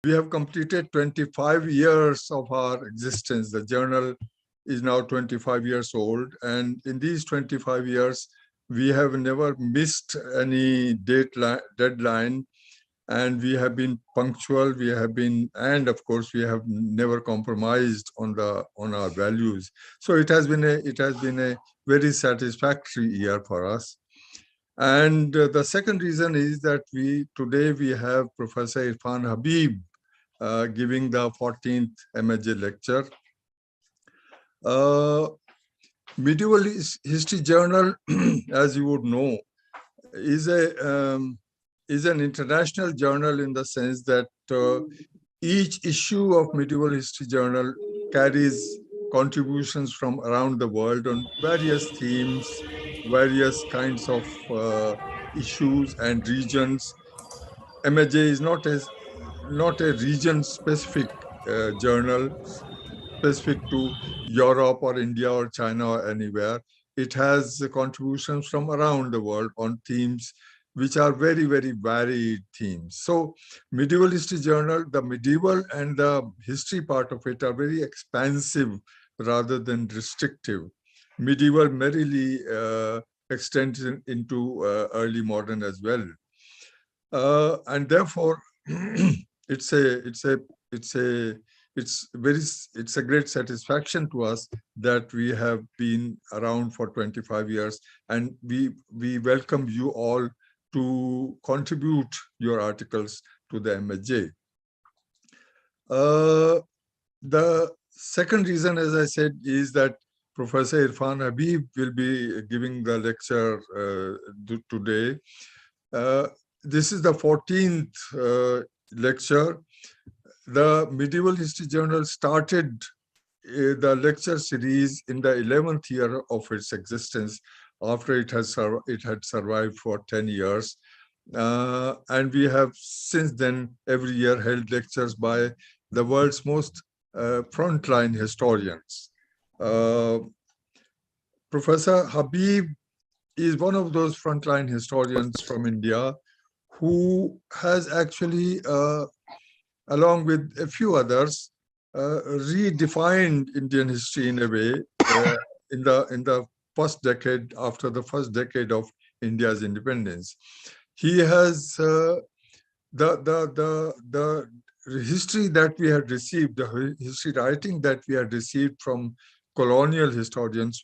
We have completed 25 years of our existence. The journal is now 25 years old, and in these 25 years, we have never missed any deadline, and we have been punctual. We have been, and of course, we have never compromised on our values. So it has been a very satisfactory year for us. And the second reason is that today we have Professor Irfan Habib giving the 14th MHA lecture. Medieval History Journal, as you would know, is an international journal in the sense that each issue of Medieval History Journal carries contributions from around the world on various themes, various kinds of issues and regions. MHA is not a region-specific journal specific to Europe or India or China or anywhere. It has contributions from around the world on themes which are very, very varied themes. So Medieval History Journal, the medieval and the history part of it are very expansive rather than restrictive. Medieval merely extends into early modern as well. And therefore, it's a great satisfaction to us that we have been around for 25 years, and we welcome you all to contribute your articles to the MHA. The second reason, as I said, is that Professor Irfan Habib will be giving the lecture today. This is the 14th lecture. The Medieval History Journal started the lecture series in the 11th year of its existence, after it had survived for 10 years. And we have since then every year held lectures by the world's most frontline historians. Professor Habib is one of those frontline historians from India who has actually, along with a few others, redefined Indian history in a way in the first decade, after the first decade of India's independence. He has the history that we had received, the history writing that we had received from colonial historians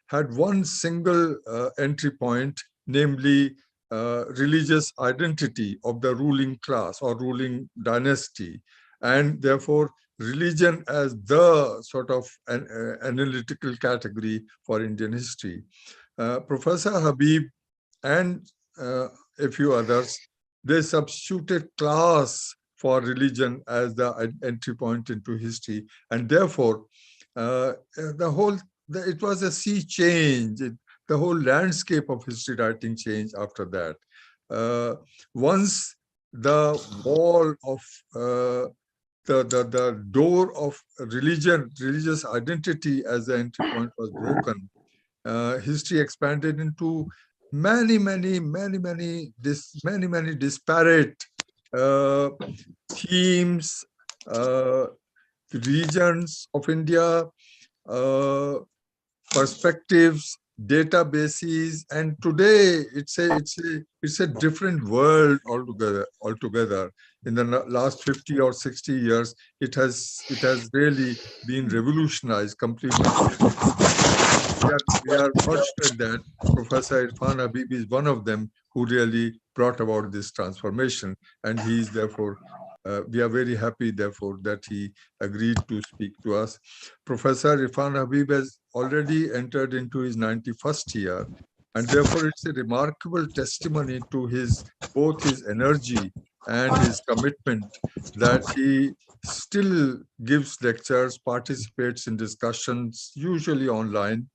had one single entry point, namely religious identity of the ruling class or ruling dynasty, and therefore religion as the sort of analytical category for Indian history. Professor Habib and a few others, they substituted class for religion as the entry point into history, and therefore it was a sea change. The whole landscape of history writing changed after that. Once the wall of the door of religious identity as the entry point was broken, history expanded into many disparate themes, regions of India, perspectives, databases, and today it's a different world altogether. In the last 50 or 60 years, it has really been revolutionized completely. We are fortunate that Professor Irfan Habib is one of them who really brought about this transformation, and he is therefore, we are very happy therefore that he agreed to speak to us. Professor Irfan Habib has already entered into his 91st year, and therefore it's a remarkable testimony to both his energy and his commitment that he still gives lectures, participates in discussions, usually online,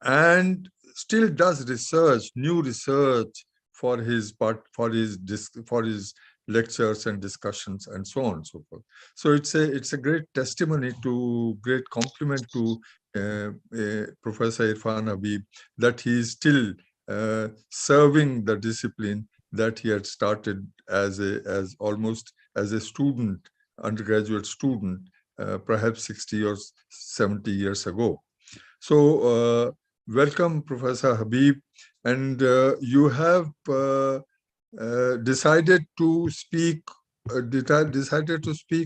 and still does research, new research for his lectures and discussions and so on and so forth. So it's a great testimony to, great compliment to Professor Irfan Habib that he is still serving the discipline that he had started as almost as a student, undergraduate student, perhaps 60 or 70 years ago. So welcome, Professor Habib, and you have decided to speak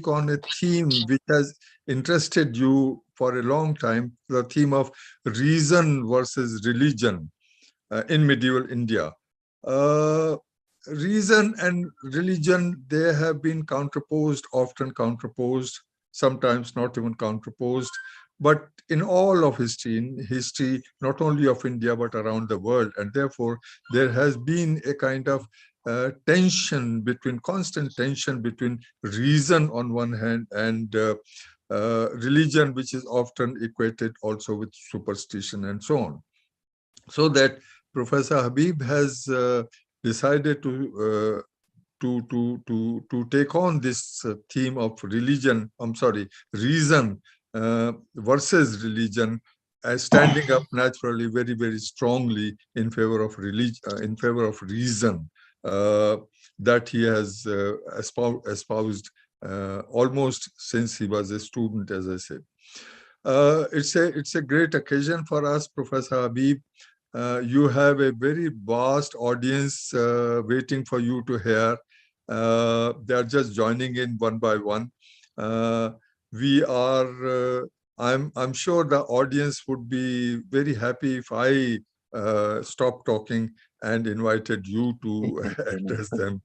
on a theme which has interested you for a long time, the theme of reason versus religion in medieval India. Reason and religion, they have been counterposed, often counterposed, sometimes not even counterposed. But in all of history, in history not only of India but around the world, and therefore there has been a kind of constant tension between reason on one hand and religion, which is often equated also with superstition and so on. So that Professor Habib has decided to take on this theme of reason versus religion, as standing up naturally very, very strongly in favor of reason, that he has espoused almost since he was a student, as I said. It's a great occasion for us, Professor Habib. You have a very vast audience waiting for you to hear. They are just joining in one by one. I'm sure the audience would be very happy if I stopped talking and invited you to address them.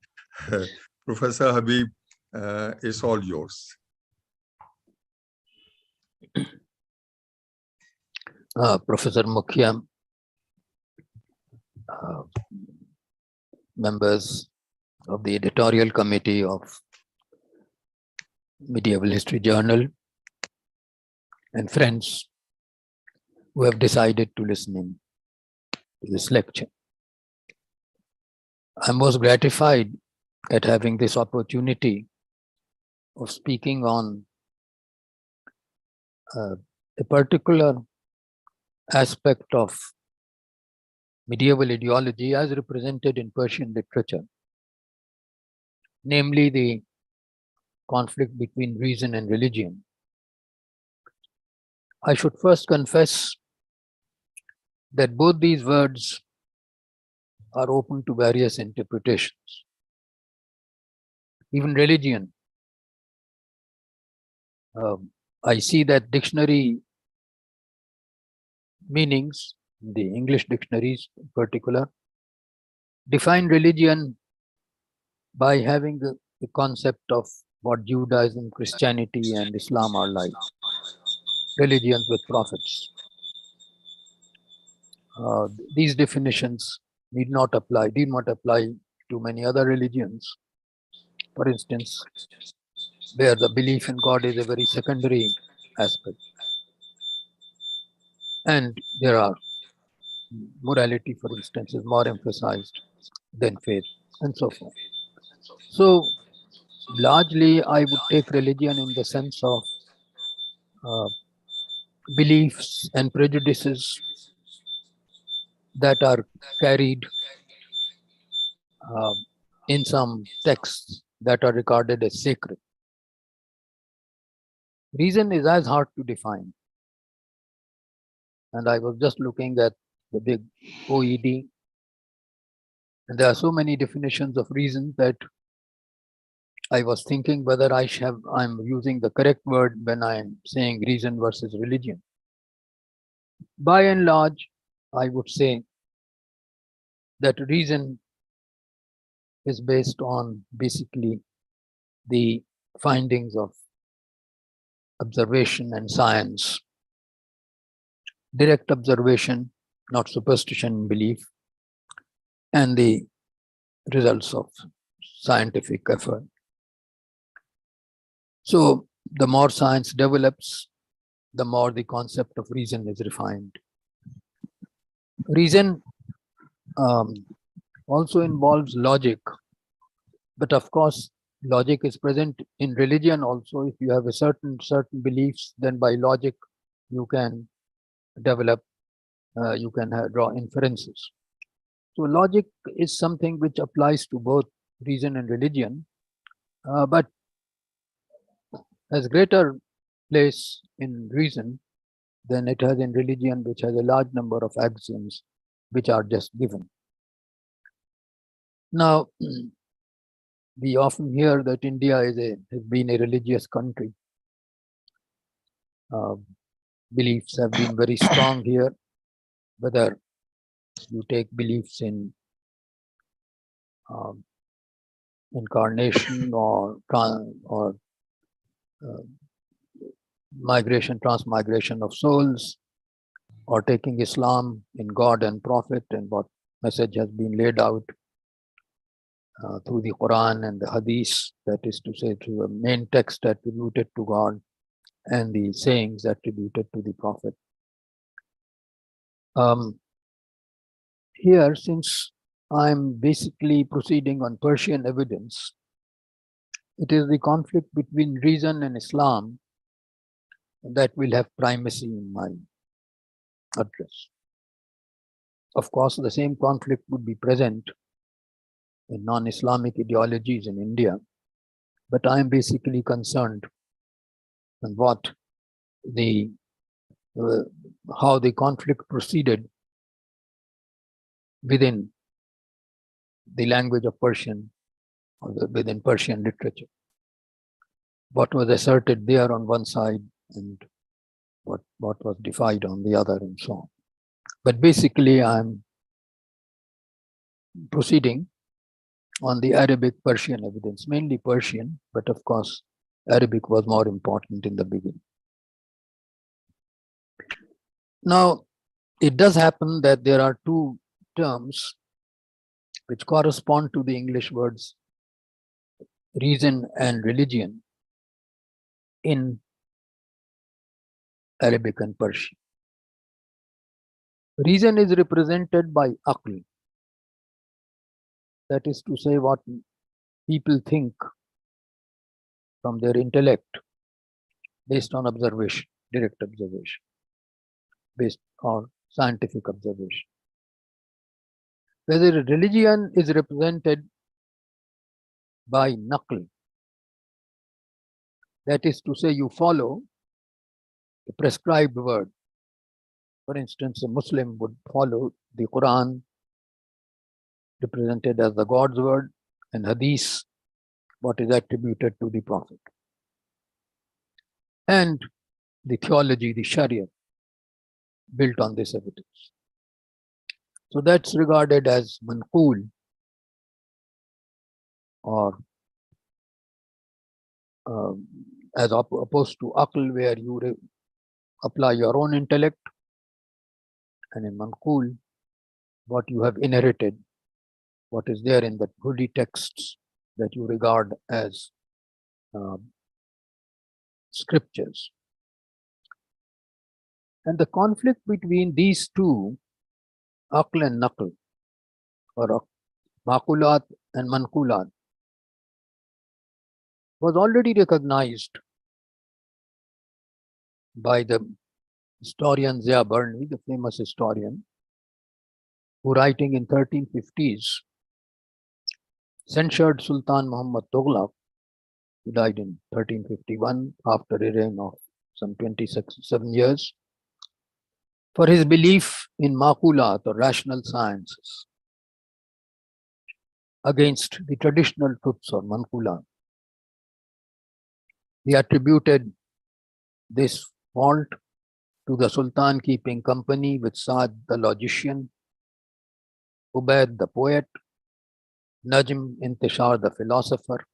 Professor Habib, it's all yours. Professor Mukhya, members of the editorial committee of Medieval History Journal, and friends who have decided to listen in to this lecture. I'm most gratified at having this opportunity of speaking on a particular aspect of medieval ideology as represented in Persian literature, namely the conflict between reason and religion. I should first confess that both these words are open to various interpretations. Even religion, I see that dictionary meanings, the English dictionaries in particular, define religion by having the concept of what Judaism, Christianity, and Islam are like, religions with prophets. These definitions did not apply to many other religions. For instance, where the belief in God is a very secondary aspect. And there are morality, for instance, is more emphasized than faith, and so forth. So largely, I would take religion in the sense of beliefs and prejudices that are carried in some texts that are regarded as sacred. Reason is as hard to define. And I was just looking at the big OED, and there are so many definitions of reason that I was thinking whether I'm using the correct word when I'm saying reason versus religion. By and large, I would say that reason is based on basically the findings of observation and science. Direct observation, not superstition and belief, and the results of scientific effort. So the more science develops, the more the concept of reason is refined. Reason also involves logic, but of course logic is present in religion also. If you have a certain beliefs, then by logic you can develop, you can draw inferences. So logic is something which applies to both reason and religion, but has greater place in reason than it has in religion, which has a large number of axioms which are just given. Now, we often hear that India has been a religious country. Beliefs have been very strong here, whether you take beliefs in incarnation or migration, transmigration of souls, or taking Islam in God and Prophet and what message has been laid out through the Quran and the Hadith, that is to say, through the main text attributed to God and the sayings attributed to the Prophet. Here, since I'm basically proceeding on Persian evidence, it is the conflict between reason and Islam that will have primacy in my address. Of course, the same conflict would be present in non-Islamic ideologies in India, but I am basically concerned on what how the conflict proceeded within the language of Persian or within Persian literature. What was asserted there on one side and what was defied on the other and so on. But basically, I'm proceeding on the Arabic Persian evidence, mainly Persian, but of course, Arabic was more important in the beginning. Now, it does happen that there are two terms which correspond to the English words reason and religion in Arabic and Persian. Reason is represented by aql, that is to say, what people think from their intellect based on observation, direct observation, based on scientific observation. Whether religion is represented by naql, that is to say, you follow the prescribed word. For instance, a Muslim would follow the Quran, represented as the God's word, and Hadith, what is attributed to the Prophet, and the theology, the Sharia, built on this evidence. So that's regarded as manqūl, or as opposed to aql, where you apply your own intellect, and in manqūl, what you have inherited, what is there in the holy texts that you regard as scriptures. And the conflict between these two, aql and naql, or maqūlāt and manqūlāt, was already recognized by the historian Zia Barni, the famous historian, who, writing in 1350s, censured Sultan Muhammad Tughlaq, who died in 1351 after a reign of some 27 years, for his belief in manqūlāt, or rational sciences, against the traditional truths, or manqūlāt. He attributed this fault to the Sultan keeping company with Saad the logician, Ubaid the poet, Najm Intishar the philosopher,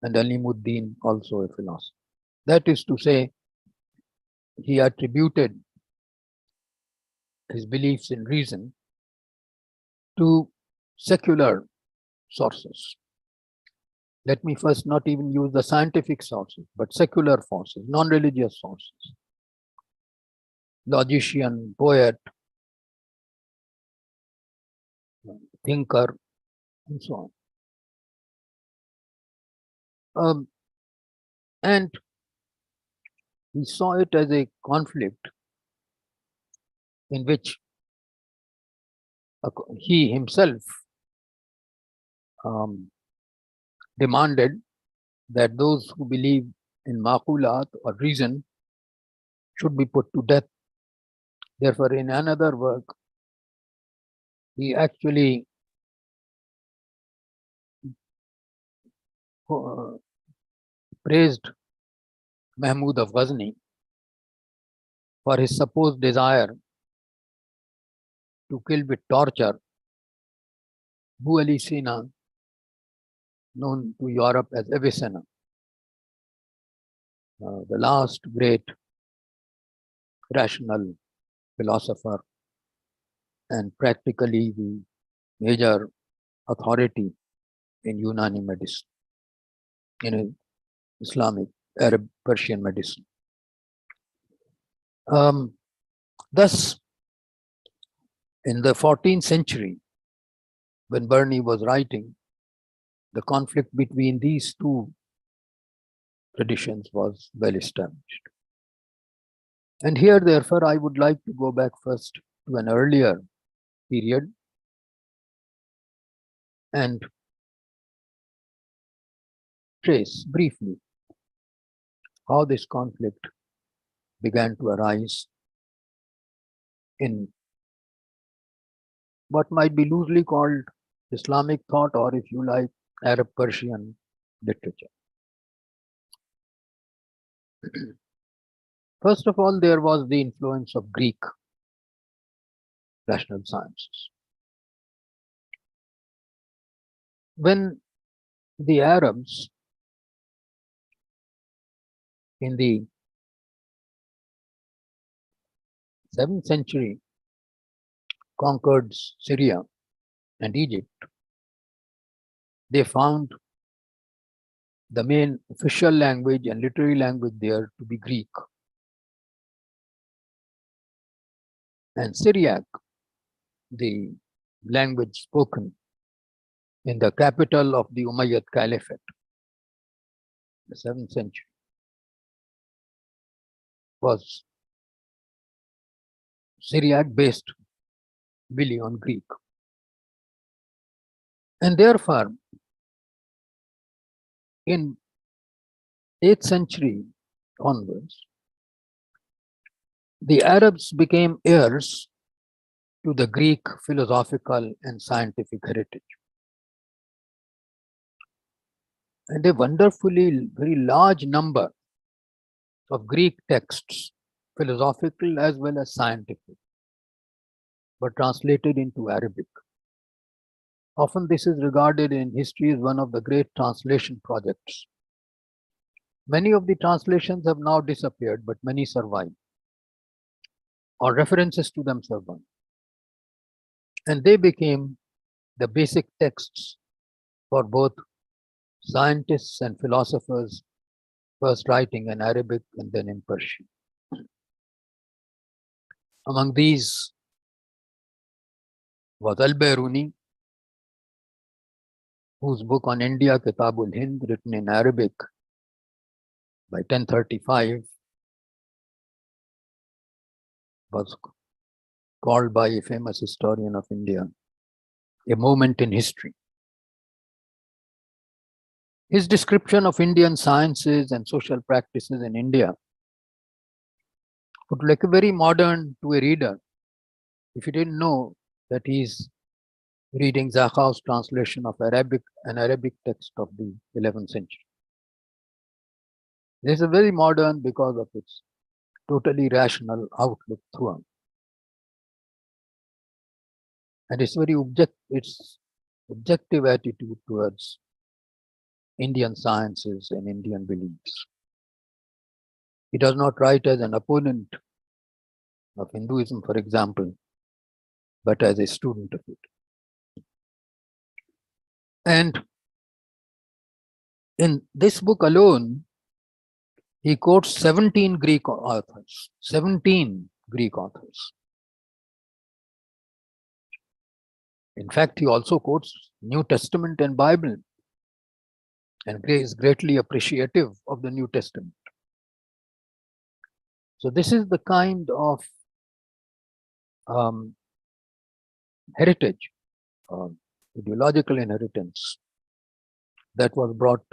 and Alimuddin also a philosopher. That is to say, he attributed his beliefs in reason to secular sources. Let me first not even use the scientific sources, but secular forces, non-religious sources. Logician, poet, thinker, and so on. And we saw it as a conflict in which he himself demanded that those who believe in manqūlāt or reason should be put to death. Therefore, in another work, he actually praised Mahmud of Ghazni for his supposed desire to kill with torture Avicenna, known to Europe as Avicenna, the last great rational philosopher and practically the major authority in Unani medicine, in Islamic, Arab, Persian medicine. Thus, in the 14th century, when Burney was writing, the conflict between these two traditions was well established. And here, therefore, I would like to go back first to an earlier period and trace briefly how this conflict began to arise in what might be loosely called Islamic thought, or if you like, Arab Persian literature. First of all, there was the influence of Greek rational sciences. When the Arabs in the 7th century conquered Syria and Egypt, they found the main official language and literary language there to be Greek. And Syriac, the language spoken in the capital of the Umayyad Caliphate, the 7th century, was Syriac based really on Greek. And therefore, in 8th century onwards, the Arabs became heirs to the Greek philosophical and scientific heritage. And a wonderfully very large number of Greek texts, philosophical as well as scientific, were translated into Arabic. Often this is regarded in history as one of the great translation projects. Many of the translations have now disappeared, but many survive, or references to them survive. And they became the basic texts for both scientists and philosophers, first writing in Arabic and then in Persian. Among these was Al-Biruni, whose book on India, Kitabul Hind, written in Arabic by 1035, was called by a famous historian of India a moment in history. His description of Indian sciences and social practices in India would look very modern to a reader if he didn't know that he's reading Zakhao's translation of an Arabic text of the 11th century. This is very modern because of its totally rational outlook throughout. And its very objective attitude towards Indian sciences and Indian beliefs. He does not write as an opponent of Hinduism, for example, but as a student of it. And in this book alone, he quotes 17 Greek authors, 17 Greek authors. In fact, he also quotes New Testament and Bible, and is greatly appreciative of the New Testament. So this is the kind of heritage, ideological inheritance that was brought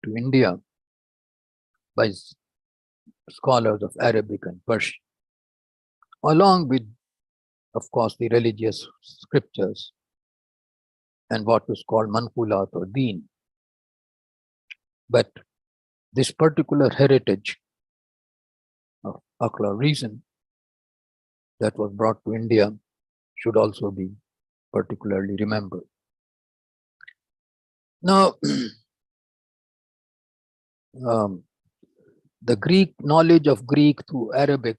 to India by scholars of Arabic and Persian, along with, of course, the religious scriptures and what was called manqūlāt or deen. But this particular heritage of Akbar reason that was brought to India should also be particularly remembered. Now, the Greek knowledge of Greek through Arabic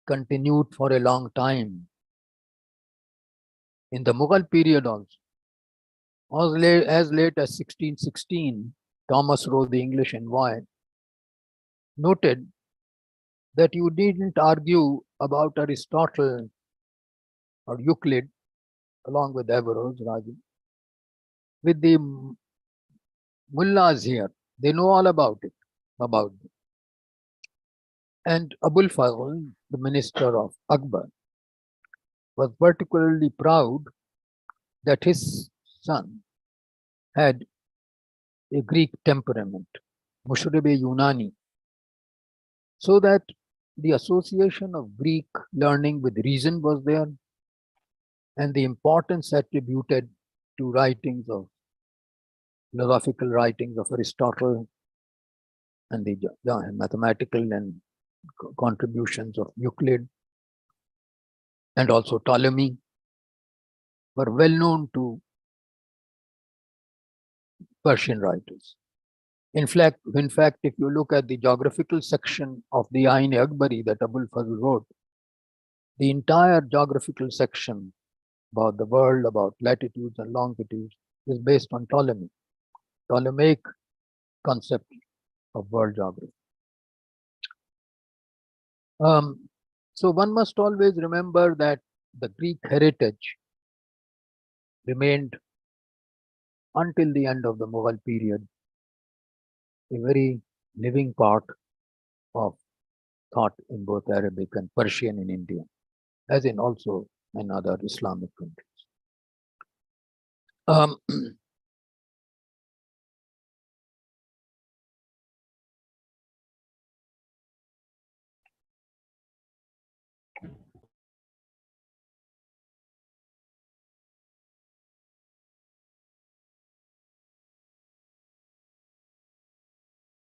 continued for a long time. In the Mughal period also, as late as 1616, Thomas Rowe, the English envoy, noted that you needn't argue about Aristotle or Euclid, along with Averroes, with the mullahs here. They know all about it. And Abū'l Faẓl, the minister of Akbar, was particularly proud that his son had a Greek temperament, Mushrib-e Yunani, so that the association of Greek learning with reason was there, and the importance attributed to writings of philosophical writings of Aristotle and the mathematical and contributions of Euclid and also Ptolemy were well known to Persian writers. In fact, if you look at the geographical section of the Ain-e-Akbari that Abū'l Faẓl wrote, the entire geographical section about the world, about latitudes and longitudes, is based on Ptolemaic concept of world geography. So one must always remember that the Greek heritage remained until the end of the Mughal period a very living part of thought in both Arabic and Persian in India, as in also in other Islamic countries.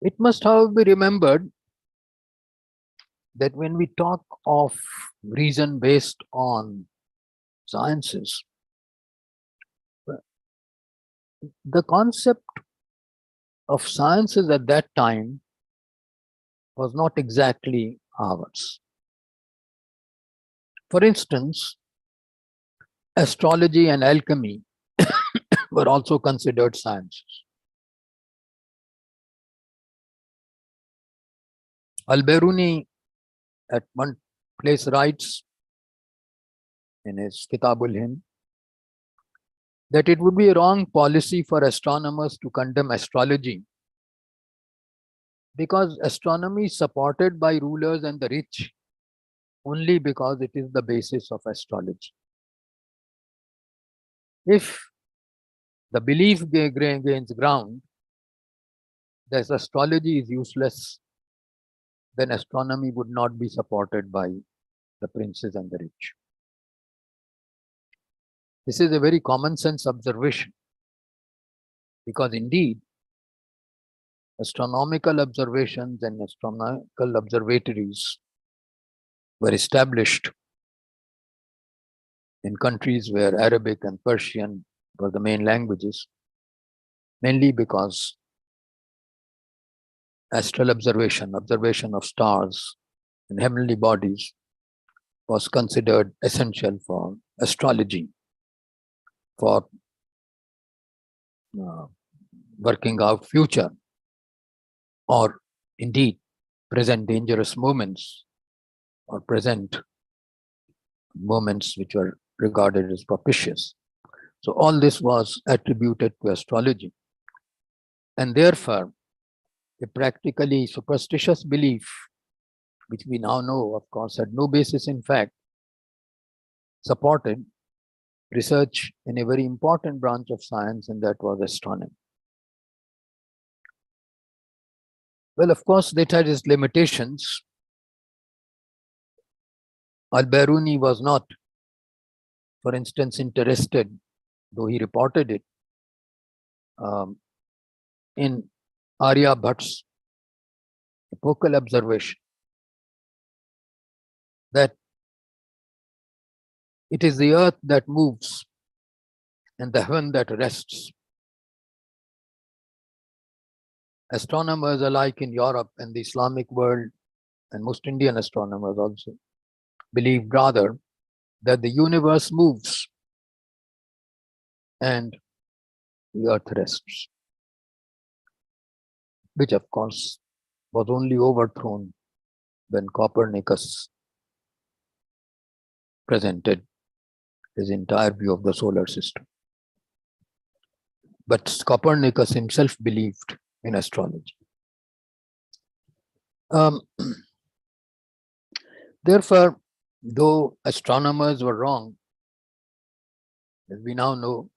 It must, however, be remembered that when we talk of reason based on sciences, the concept of sciences at that time was not exactly ours. For instance, astrology and alchemy were also considered sciences. Al-Biruni at one place writes in his Kitabul Hind that it would be a wrong policy for astronomers to condemn astrology because astronomy is supported by rulers and the rich only because it is the basis of astrology. If the belief gains ground that astrology is useless, then astronomy would not be supported by the princes and the rich. This is a very common sense observation because indeed astronomical observations and astronomical observatories were established in countries where Arabic and Persian were the main languages, mainly because astral observation of stars and heavenly bodies was considered essential for astrology, for working out future or indeed present dangerous moments or present moments which were regarded as propitious. So all this was attributed to astrology, and therefore a practically superstitious belief, which we now know, of course, had no basis in fact, supported research in a very important branch of science, and that was astronomy. Well, of course, that had its limitations. Al-Biruni was not, for instance, interested, though he reported it, in Aryabhat's epochal observation that it is the earth that moves and the heaven that rests. Astronomers alike in Europe and the Islamic world, and most Indian astronomers also, believe rather that the universe moves and the earth rests, which of course was only overthrown when Copernicus presented his entire view of the solar system. But Copernicus himself believed in astrology. Therefore, though astronomers were wrong, as we now know,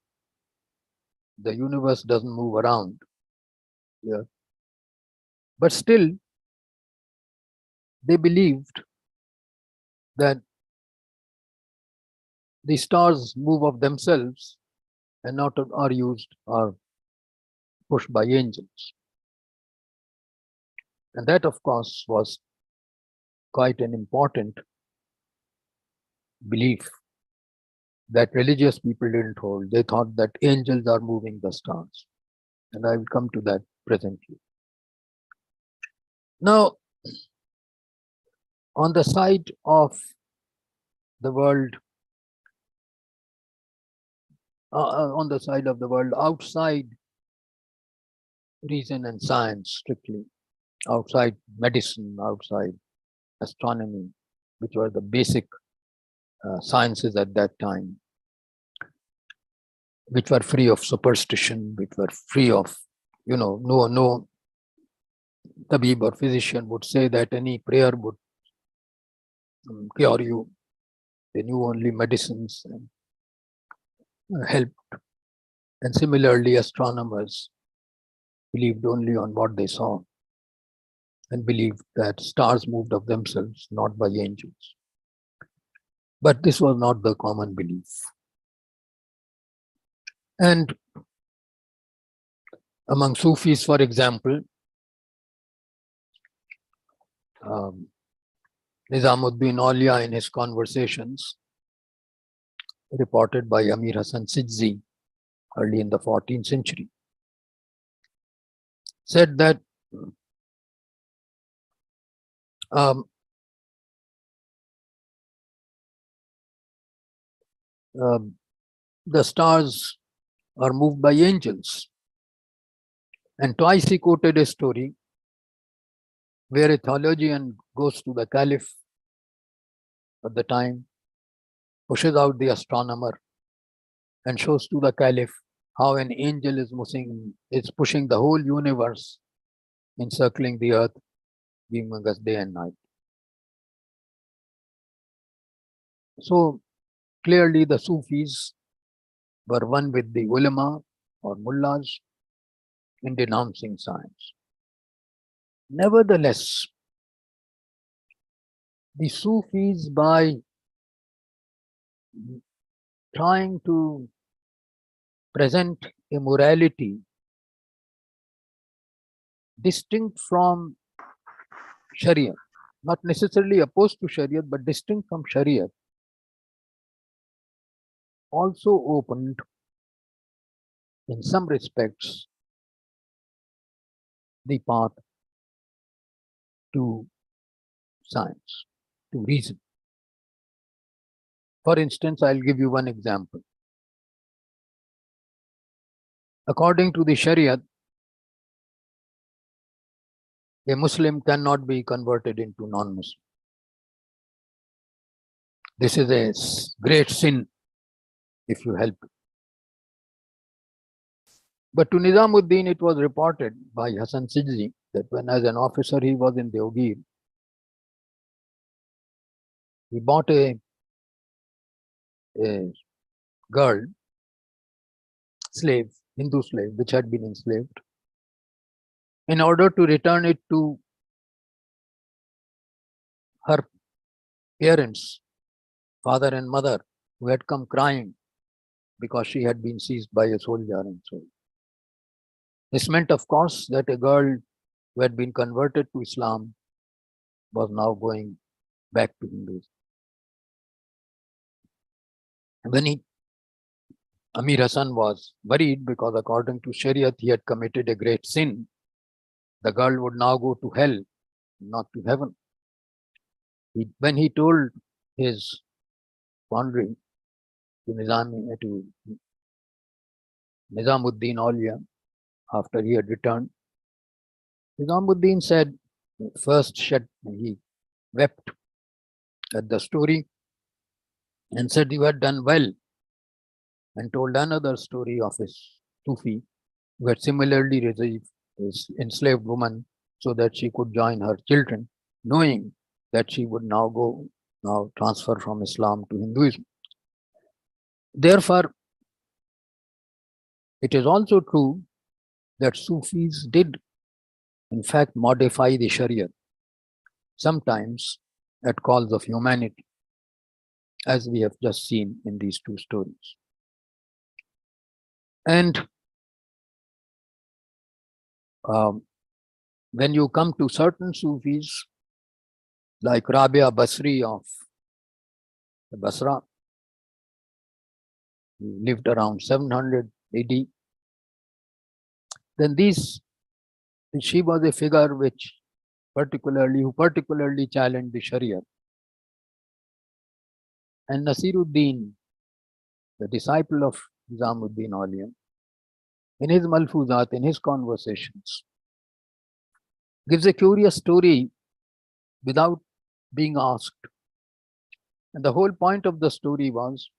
the universe doesn't move around here. But still, they believed that the stars move of themselves and not are used or pushed by angels. And that, of course, was quite an important belief that religious people didn't hold. They thought that angels are moving the stars. And I will come to that presently. Now, on the side of the world, outside reason and science, strictly, outside medicine, outside astronomy, which were the basic sciences at that time, which were free of superstition, which were free of, no Habib or physician would say that any prayer would cure you. They knew only medicines and helped. And similarly, astronomers believed only on what they saw and believed that stars moved of themselves, not by angels. But this was not the common belief. And among Sufis, for example, Nizamuddin Auliya in his conversations, reported by Amir Hasan Sidzi early in the 14th century, said that the stars are moved by angels. And twice he quoted a story where a theologian goes to the caliph at the time, pushes out the astronomer, and shows to the caliph how an angel is pushing the whole universe, encircling the earth, giving us day and night. So clearly the Sufis were one with the ulama or mullahs in denouncing science. Nevertheless, the Sufis, by trying to present a morality distinct from Sharia, not necessarily opposed to Sharia, but distinct from Sharia, also opened, in some respects, the path to science, to reason. For instance, I'll give you one example. According to the Sharia, a Muslim cannot be converted into non-Muslim. This is a great sin if you help it. But to Nizamuddin, it was reported by Hasan Sidzi that when as an officer he was in Deogir, he bought a girl, slave, Hindu slave, which had been enslaved, in order to return it to her parents, father and mother, who had come crying because she had been seized by a soldier and so on. This meant, of course, that a girl who had been converted to Islam was now going back to Hinduism. When Amir Hassan was worried because according to Shariat he had committed a great sin, the girl would now go to hell, not to heaven. When he told his quandary to Nizamuddin Aulia after he had returned, Nizamuddin said, he wept at the story and said, "You had done well," and told another story of his Sufi who had similarly received his enslaved woman so that she could join her children, knowing that she would now transfer from Islam to Hinduism. Therefore, it is also true that Sufis did in fact modify the Sharia, sometimes at calls of humanity, as we have just seen in these two stories. And when you come to certain Sufis, like Rabia Basri of Basra, who lived around 700 AD, then she was a figure who particularly challenged the Sharia. And Nasiruddin, the disciple of Nizamuddin Aulia, in his Malfuzat, in his conversations, gives a curious story without being asked. And the whole point of the story was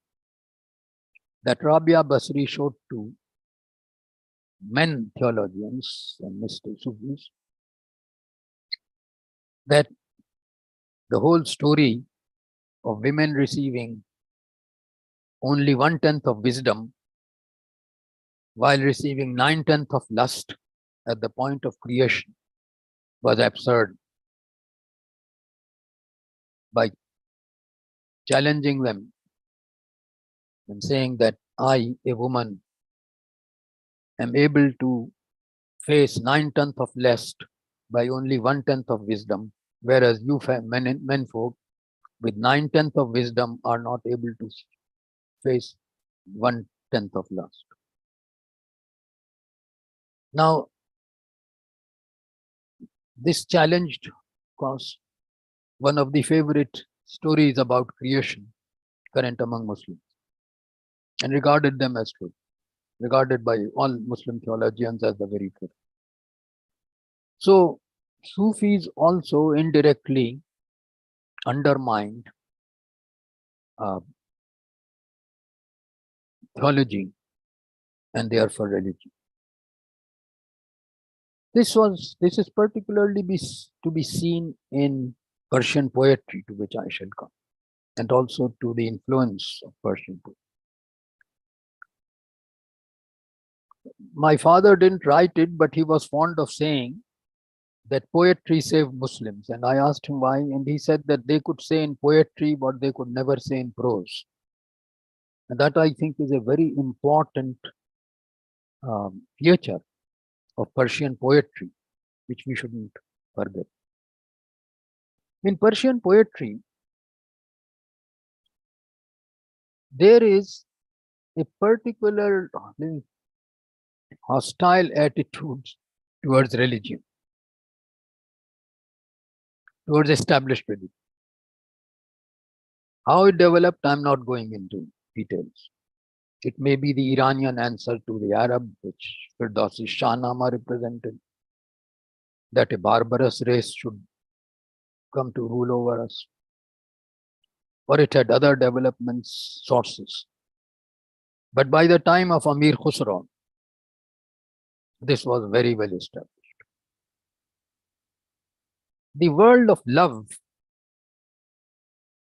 that Rabia Basri showed to men theologians and Mr. Sufis that the whole story of women receiving only 1/10 of wisdom while receiving 9/10 of lust at the point of creation was absurd. By challenging them and saying that I, a woman, am able to face 9/10 of lust by only 1/10 of wisdom, whereas you men folk with 9/10 of wisdom are not able to face 1/10 of lust. Now, this challenged, of course, one of the favorite stories about creation current among Muslims, and regarded them as true, regarded by all Muslim theologians as the very truth. So, Sufis also indirectly undermined theology and therefore religion. This is particularly to be seen in Persian poetry, to which I shall come, and also to the influence of Persian poetry. My father didn't write it, but he was fond of saying that poetry saved Muslims. And I asked him why, and he said that they could say in poetry what they could never say in prose. And that, I think, is a very important feature of Persian poetry, which we shouldn't forget. In Persian poetry, there is a particular hostile attitude towards religion, towards established religion. How it developed, I'm not going into details. It may be the Iranian answer to the Arab, which Firdausi Shahnama represented, that a barbarous race should come to rule over us. Or it had other development sources. But by the time of Amir Khusro, this was very well established. The world of love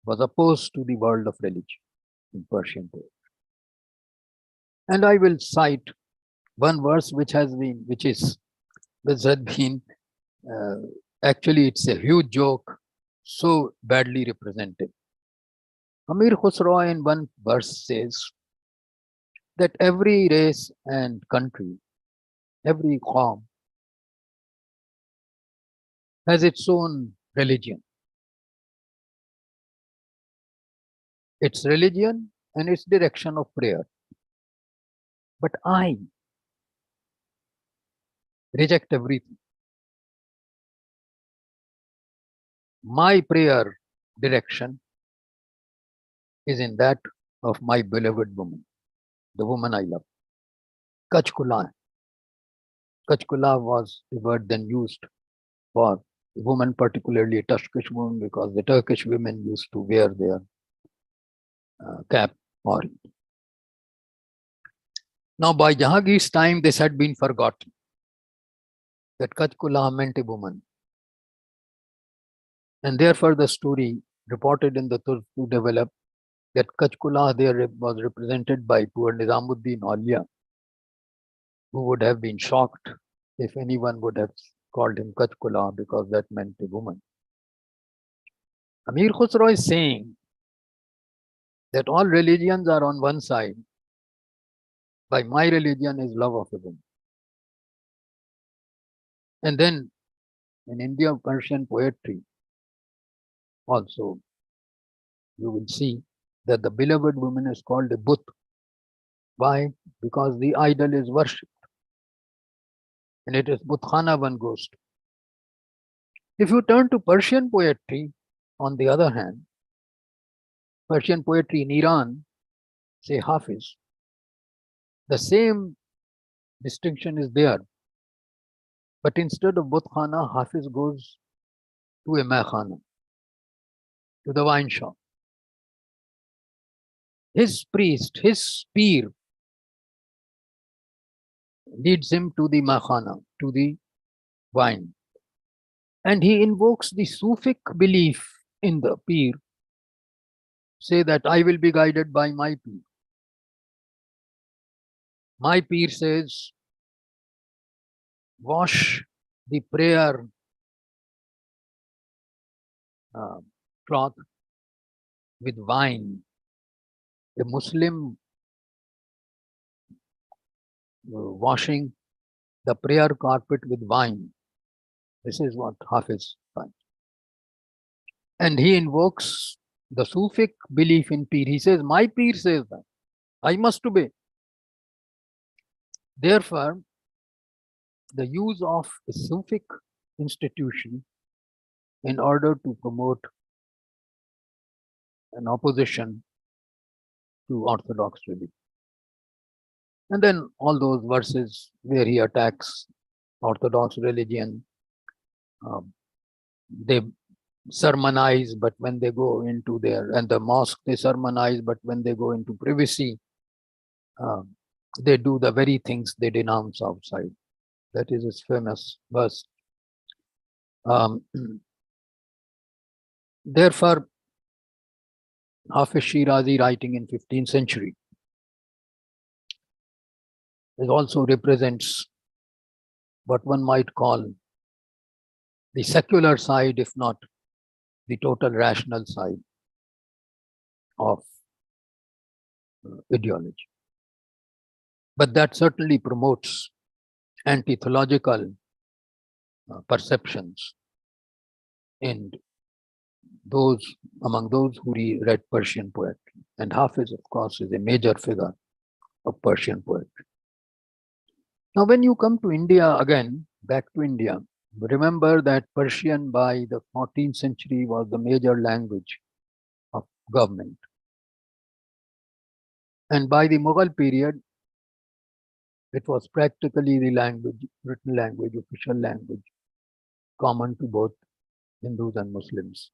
was opposed to the world of religion in Persian poetry. And I will cite one verse which had been, actually it's a huge joke, so badly represented. Amir Khusro in one verse says that every race and country, every qawm has its own religion. Its religion and its direction of prayer. But I reject everything. My prayer direction is in that of my beloved woman, the woman I love. Qūlāt. Qūlāt was the word then used for women, particularly a Turkish woman, because the Turkish women used to wear their cap or. Now, by Jahangir's time, this had been forgotten, that Qūlāt meant a woman. And therefore, the story reported in the Turku developed that Qūlāt there was represented by poor Nizamuddin Aulia, who would have been shocked if anyone would have called him Qūlāt because that meant a woman. Amir Khusro is saying that all religions are on one side, by my religion is love of a woman. And then in India, Persian poetry, also you will see that the beloved woman is called a Buddh. Why? Because the idol is worshipped. And it is Buddhana one goes to. If you turn to Persian poetry, on the other hand, Persian poetry in Iran, say Hafiz, the same distinction is there. But instead of Buddhana, Hafiz goes to a Maikhana, to the wine shop. His priest, his peer, leads him to the Maikhana, to the wine. And he invokes the Sufic belief in the peer. Say that I will be guided by my peer. My peer says, wash the prayer cloth with wine. A Muslim washing the prayer carpet with wine. This is what Hafiz finds. And he invokes the Sufic belief in peer. He says, my peer says that. I must obey. Therefore, the use of a Sufic institution in order to promote an opposition to Orthodox religion. And then all those verses where he attacks Orthodox religion, they sermonize, but when they go into and the mosque, they sermonize, but when they go into privacy, they do the very things they denounce outside. That is his famous verse. Therefore, Hafiz Shirazi, writing in 15th century, it also represents what one might call the secular side, if not the total rational side of ideology. But that certainly promotes anti-theological perceptions in among those who read Persian poetry. And Hafiz, of course, is a major figure of Persian poetry. Now, when you come to India again, back to India, remember that Persian by the 14th century was the major language of government. And by the Mughal period, it was practically the language, written language, official language, common to both Hindus and Muslims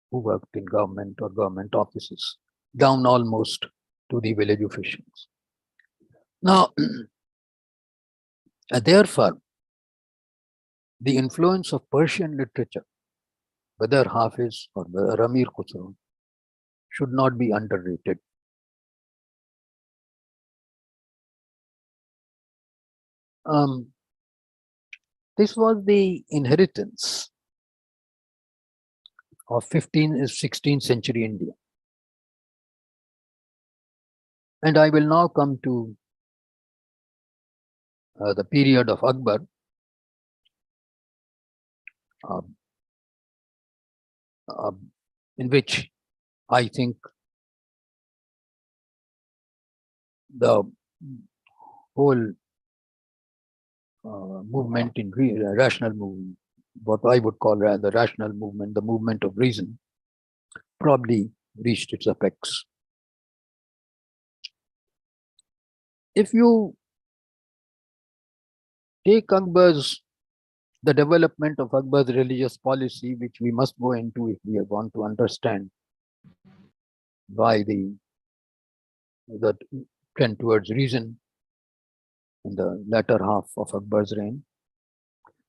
who worked in government or government offices, down almost to the village officials. Now, therefore, the influence of Persian literature, whether Hafiz or whether Amir Khusro, should not be underrated. This was the inheritance of 16th century India. And I will now come to the period of Akbar, in which I think the whole movement in rational movement, what I would call the rational movement, the movement of reason, probably reached its apex. If you take the development of Akbar's religious policy, which we must go into if we want to understand why the trend towards reason in the latter half of Akbar's reign,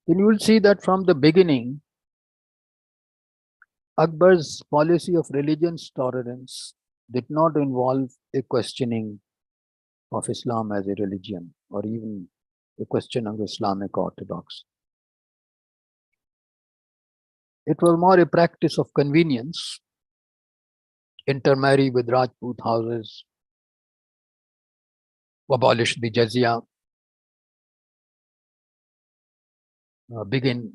then you will see that from the beginning, Akbar's policy of religion's tolerance did not involve a questioning of Islam as a religion or even a question of Islamic orthodoxy. It was more a practice of convenience, intermarry with Rajput houses, abolish the jizya, begin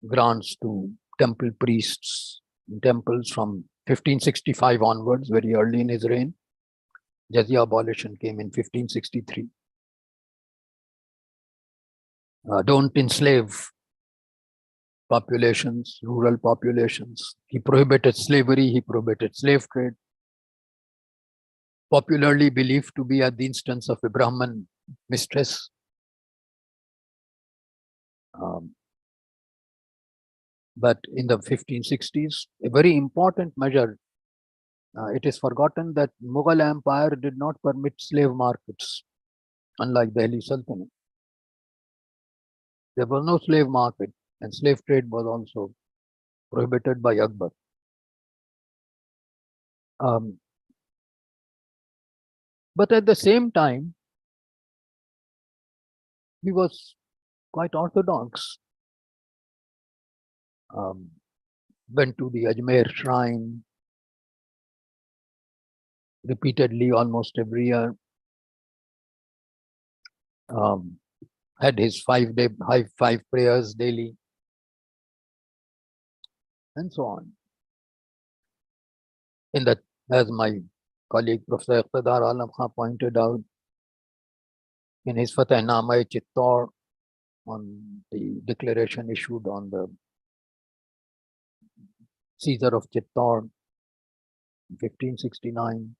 grants to temple priests in temples from 1565 onwards, very early in his reign. Jizya abolition came in 1563. Don't enslave populations, rural populations. He prohibited slavery, he prohibited slave trade. Popularly believed to be at the instance of a Brahman mistress. But in the 1560s, a very important measure, it is forgotten that Mughal Empire did not permit slave markets, unlike Delhi Sultanate. There was no slave market, and slave trade was also prohibited by Akbar. But at the same time, he was quite orthodox. Went to the Ajmer shrine repeatedly almost every year. Had his 5 prayers daily, and so on. In that, as my colleague Prof. Dārā Shukoh pointed out, in his Fateh-Namah-e-Chittor, on the declaration issued on the Caesar of Chittor in 1569,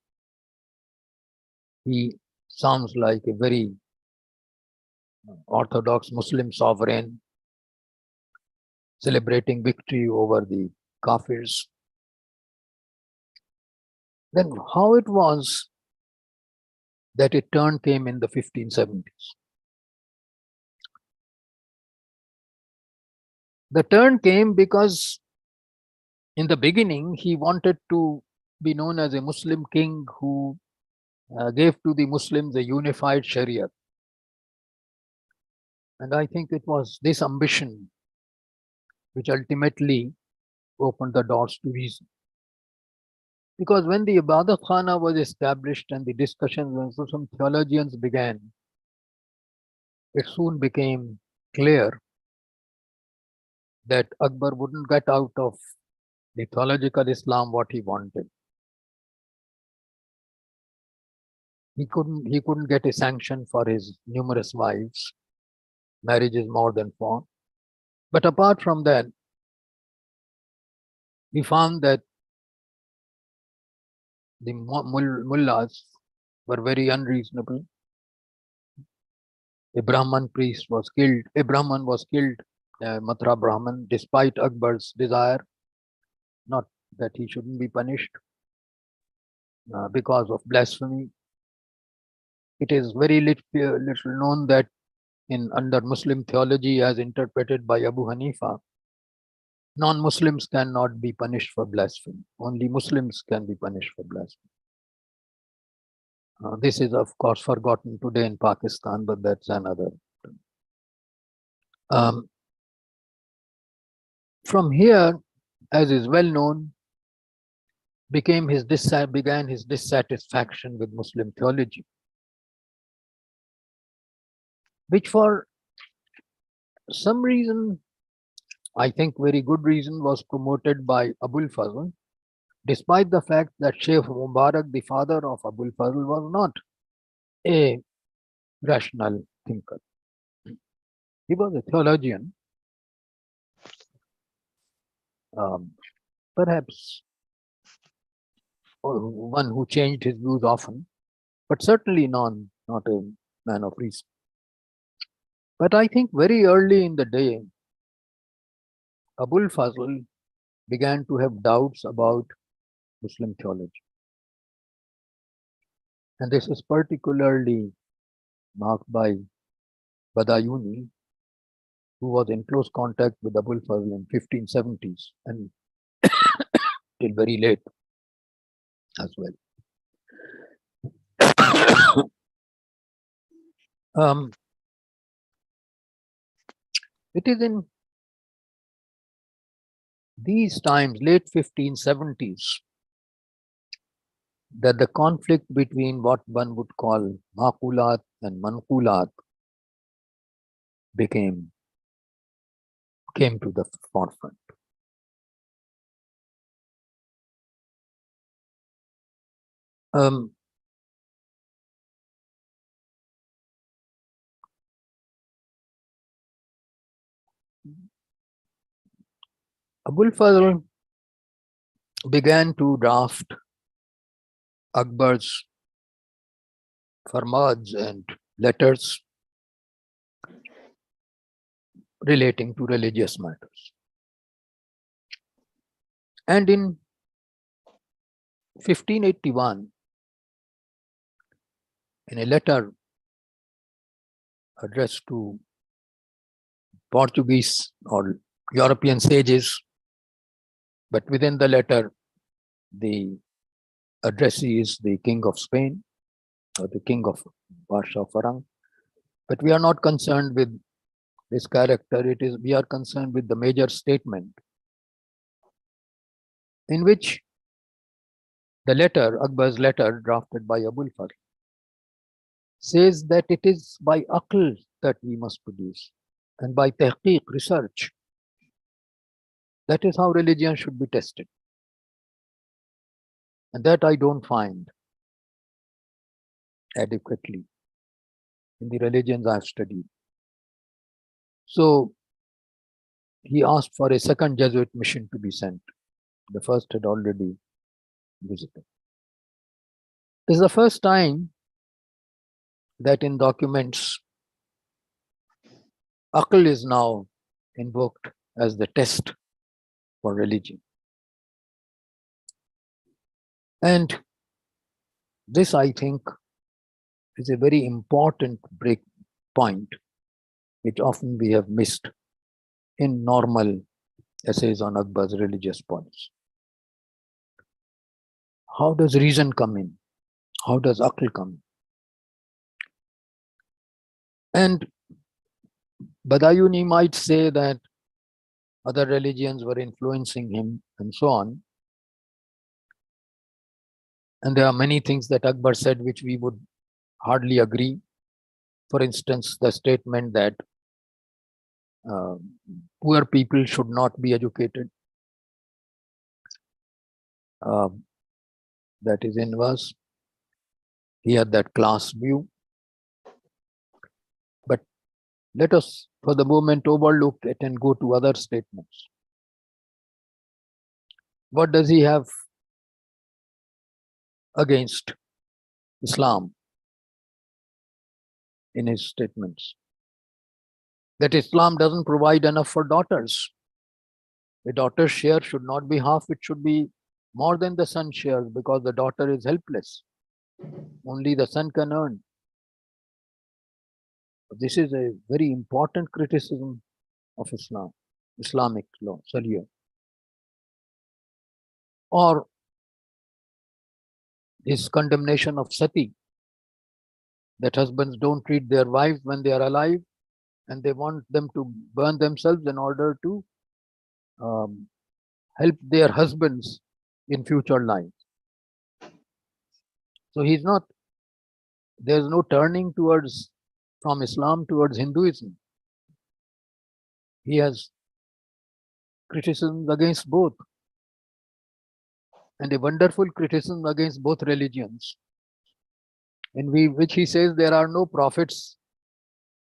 he sounds like a very orthodox Muslim sovereign celebrating victory over the Kafirs. Then how it was that a turn came in the 1570s? The turn came because in the beginning, he wanted to be known as a Muslim king who gave to the Muslims a unified Sharia. And I think it was this ambition which ultimately opened the doors to reason. Because when the Ibadat Khana was established and the discussions with some theologians began, it soon became clear that Akbar wouldn't get out of the theological Islam what he wanted. He couldn't get a sanction for his numerous wives. Marriage is more than 4. But apart from that, we found that the mullahs were very unreasonable. A Brahman priest was killed. A Brahman was killed, Mathura Brahman, despite Akbar's desire, not that he shouldn't be punished because of blasphemy. It is very little known that under Muslim theology as interpreted by Abu Hanifa, non-Muslims cannot be punished for blasphemy. Only Muslims can be punished for blasphemy. This is of course forgotten today in Pakistan, but that's another. From here, as is well known, began his dissatisfaction with Muslim theology, which for some reason, I think very good reason, was promoted by Abū'l Faẓl, despite the fact that Shaykh Mubarak, the father of Abū'l Faẓl, was not a rational thinker. He was a theologian, perhaps one who changed his views often, but certainly not a man of reason. But I think very early in the day, Abū'l Faẓl began to have doubts about Muslim theology. And this is particularly marked by Badayuni, who was in close contact with Abū'l Faẓl in 1570s and till very late as well. It is in these times, late 1570s, that the conflict between what one would call manqūlāt and manqūlāt came to the forefront. Abū'l Faẓl began to draft Akbar's farmads and letters relating to religious matters. And in 1581, in a letter addressed to Portuguese or European sages, but within the letter, the addressee is the King of Spain or the King of Pasha Farang. But we are not concerned with this character. We are concerned with the major statement in which the letter, Akbar's letter drafted by Abū'l Faẓl, says that it is by aql that we must produce and by tahqiq, research. That is how religion should be tested. And that I don't find adequately in the religions I've studied. So he asked for a second Jesuit mission to be sent. The first had already visited. This is the first time that in documents, aql is now invoked as the test for religion. And this, I think, is a very important break point, which often we have missed in normal essays on Akbar's religious policy. How does reason come in? How does aql come in? And Badayuni might say that other religions were influencing him and so on. And there are many things that Akbar said which we would hardly agree. For instance, the statement that poor people should not be educated. That is inverse. He had that class view. But let us, for the moment, overlook it and go to other statements. What does he have against Islam in his statements? That Islam doesn't provide enough for daughters. The daughter's share should not be half, it should be more than the son's share, because the daughter is helpless. Only the son can earn. This is a very important criticism of Islam, Islamic law, Sharia. Or his condemnation of sati, that husbands don't treat their wives when they are alive and they want them to burn themselves in order to help their husbands in future life. So there's no turning from Islam towards Hinduism. He has criticisms against both, and a wonderful criticism against both religions, in which he says there are no prophets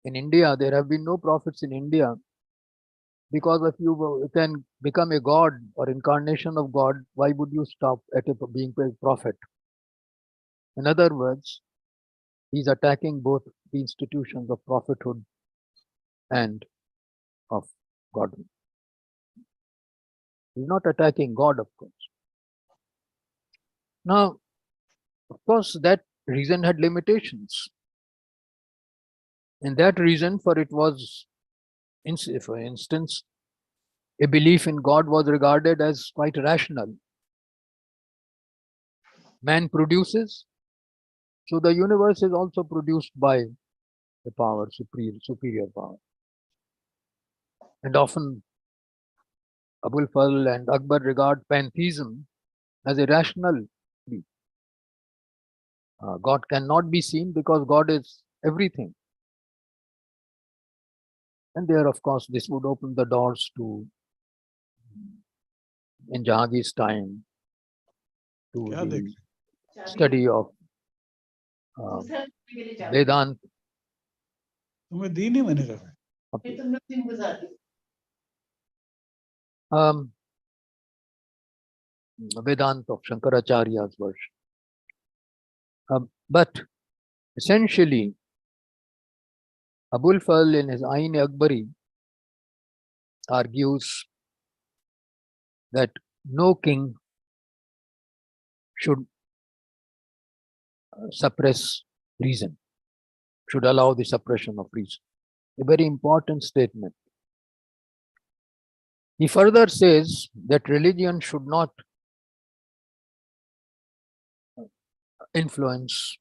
in India. There have been no prophets in India, because if you can become a god or incarnation of God, why would you stop at being a prophet? In other words, he's attacking both the institutions of prophethood and of godhood. He's not attacking God, of course. Now, of course, that reason had limitations. And that reason, for instance, a belief in God was regarded as quite rational. Man produces, so the universe is also produced by the power, superior power. And often Abū'l Faẓl and Akbar regard pantheism as a rational belief. God cannot be seen because God is everything. And there, of course, this would open the doors to, in Jahangir's time, to the study of Vedanta. Vedanta of Shankaracharya's version. But essentially, Abū'l Faẓl in his Ain-e-Akbari argues that no king should suppress reason, should allow the suppression of reason. A very important statement. He further says that religion should not influence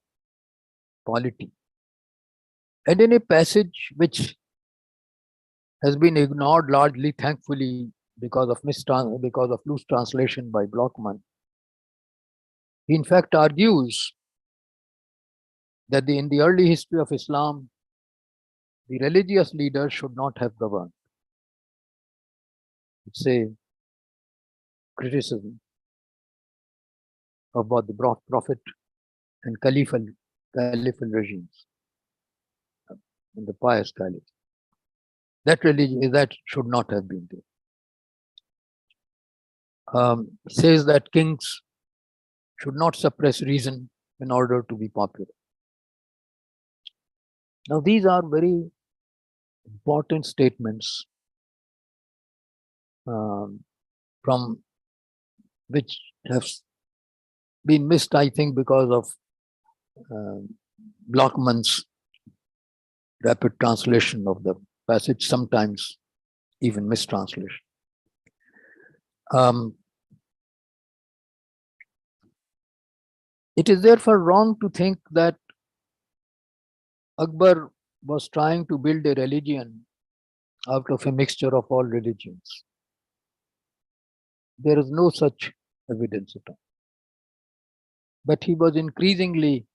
polity. And in a passage which has been ignored largely, thankfully, because of loose translation by Blockman, he in fact argues that in the early history of Islam, the religious leaders should not have governed. It's a criticism of both the Prophet and Caliphal regimes in the pious Caliph. That should not have been there. Says that kings should not suppress reason in order to be popular. Now, these are very important statements from which have been missed, I think, because of Blockman's rapid translation of the passage, sometimes even mistranslation. It is therefore wrong to think that Akbar was trying to build a religion out of a mixture of all religions. There is no such evidence at all. But he was increasingly,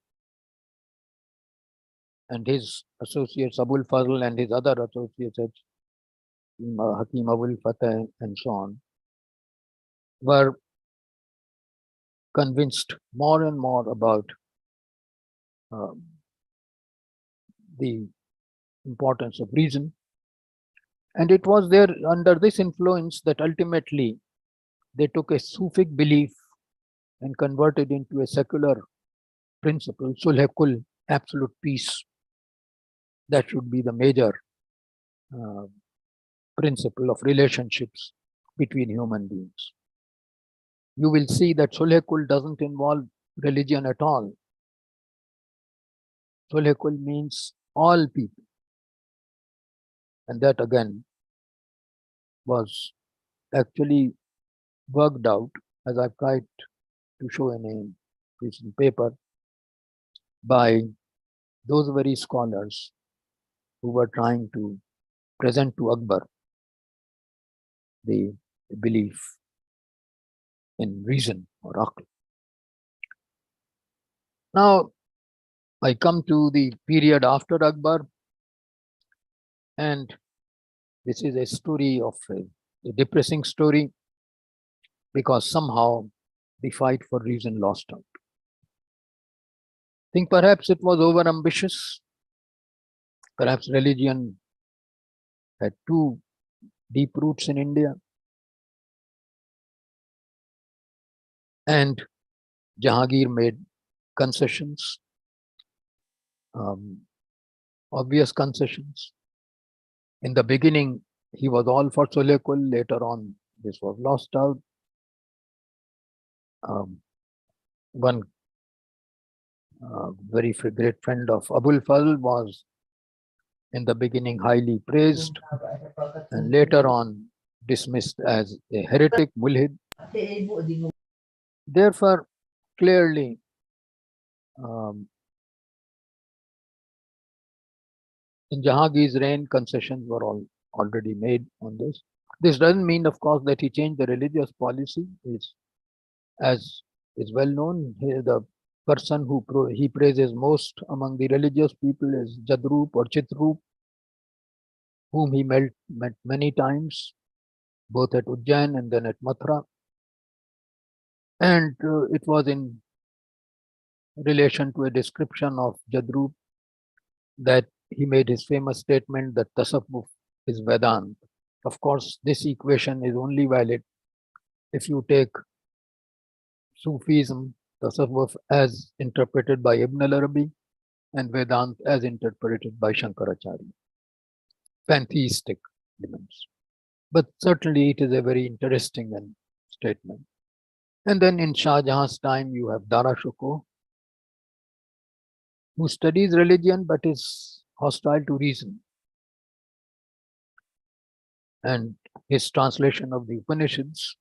and his associates, Abū'l Faẓl and his other associates, Hakim Abū'l Fatah and so on, were convinced more and more about the importance of reason. And it was there under this influence that ultimately they took a Sufic belief and converted into a secular principle, sulh-e-kul, absolute peace. That should be the major principle of relationships between human beings. You will see that sulh-e-kul doesn't involve religion at all. Sulh-e-kul means all people. And that again was actually worked out, as I've tried to show in a recent paper, by those very scholars who were trying to present to Akbar the belief in reason or aql. Now, I come to the period after Akbar, and this is a story of a depressing story, because somehow the fight for reason lost out. I think perhaps it was over-ambitious. Perhaps religion had too deep roots in India. And Jahangir made concessions, obvious concessions. In the beginning, he was all for Solekul. Later on, this was lost out. One very great friend of Abū'l Faẓl was in the beginning highly praised and later on dismissed as a heretic, mulhid. Therefore, clearly, in Jahangir's reign, concessions were already made on this. This doesn't mean, of course, that he changed the religious policy. As is well known, the person who he praises most among the religious people is Jadrup or Chitrup, whom he met many times, both at Ujjain and then at Mathura. And it was in relation to a description of Jadrup that he made his famous statement that Tasawwuf is Vedanta. Of course, this equation is only valid if you take Sufism, Tasawwuf as interpreted by Ibn al-Arabi, and Vedanta as interpreted by Shankaracharya. Pantheistic elements. But certainly it is a very interesting statement. And then in Shah Jahan's time, you have Dārā Shukoh, who studies religion but is hostile to reason. And his translation of the Upanishads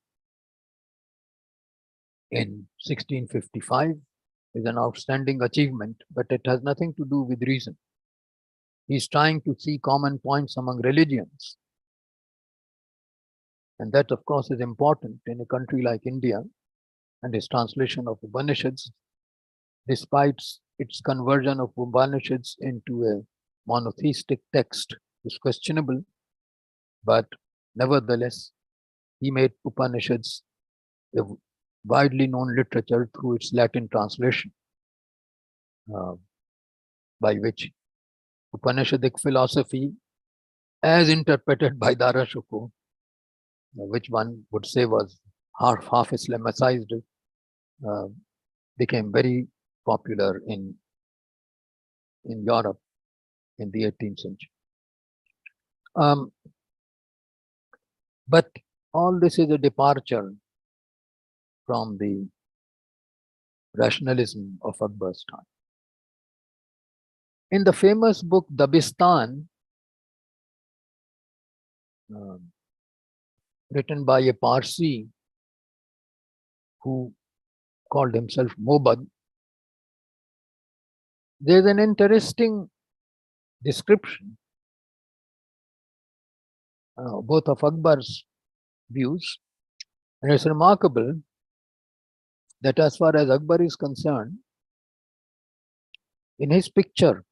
in 1655 is an outstanding achievement, but it has nothing to do with reason. He's trying to see common points among religions. And that, of course, is important in a country like India. And his translation of Upanishads, despite its conversion of Upanishads into a monotheistic text, is questionable. But nevertheless, he made Upanishads a widely known literature through its Latin translation, by which Upanishadic philosophy, as interpreted by Dārā Shukoh, which one would say was half Islamicized, became very popular in Europe in the 18th century. But all this is a departure from the rationalism of Akbar's time. In the famous book Dabistan, written by a Parsi who called himself Mobad, there's an interesting description both of Akbar's views, and it's remarkable that as far as Akbar is concerned, in his picture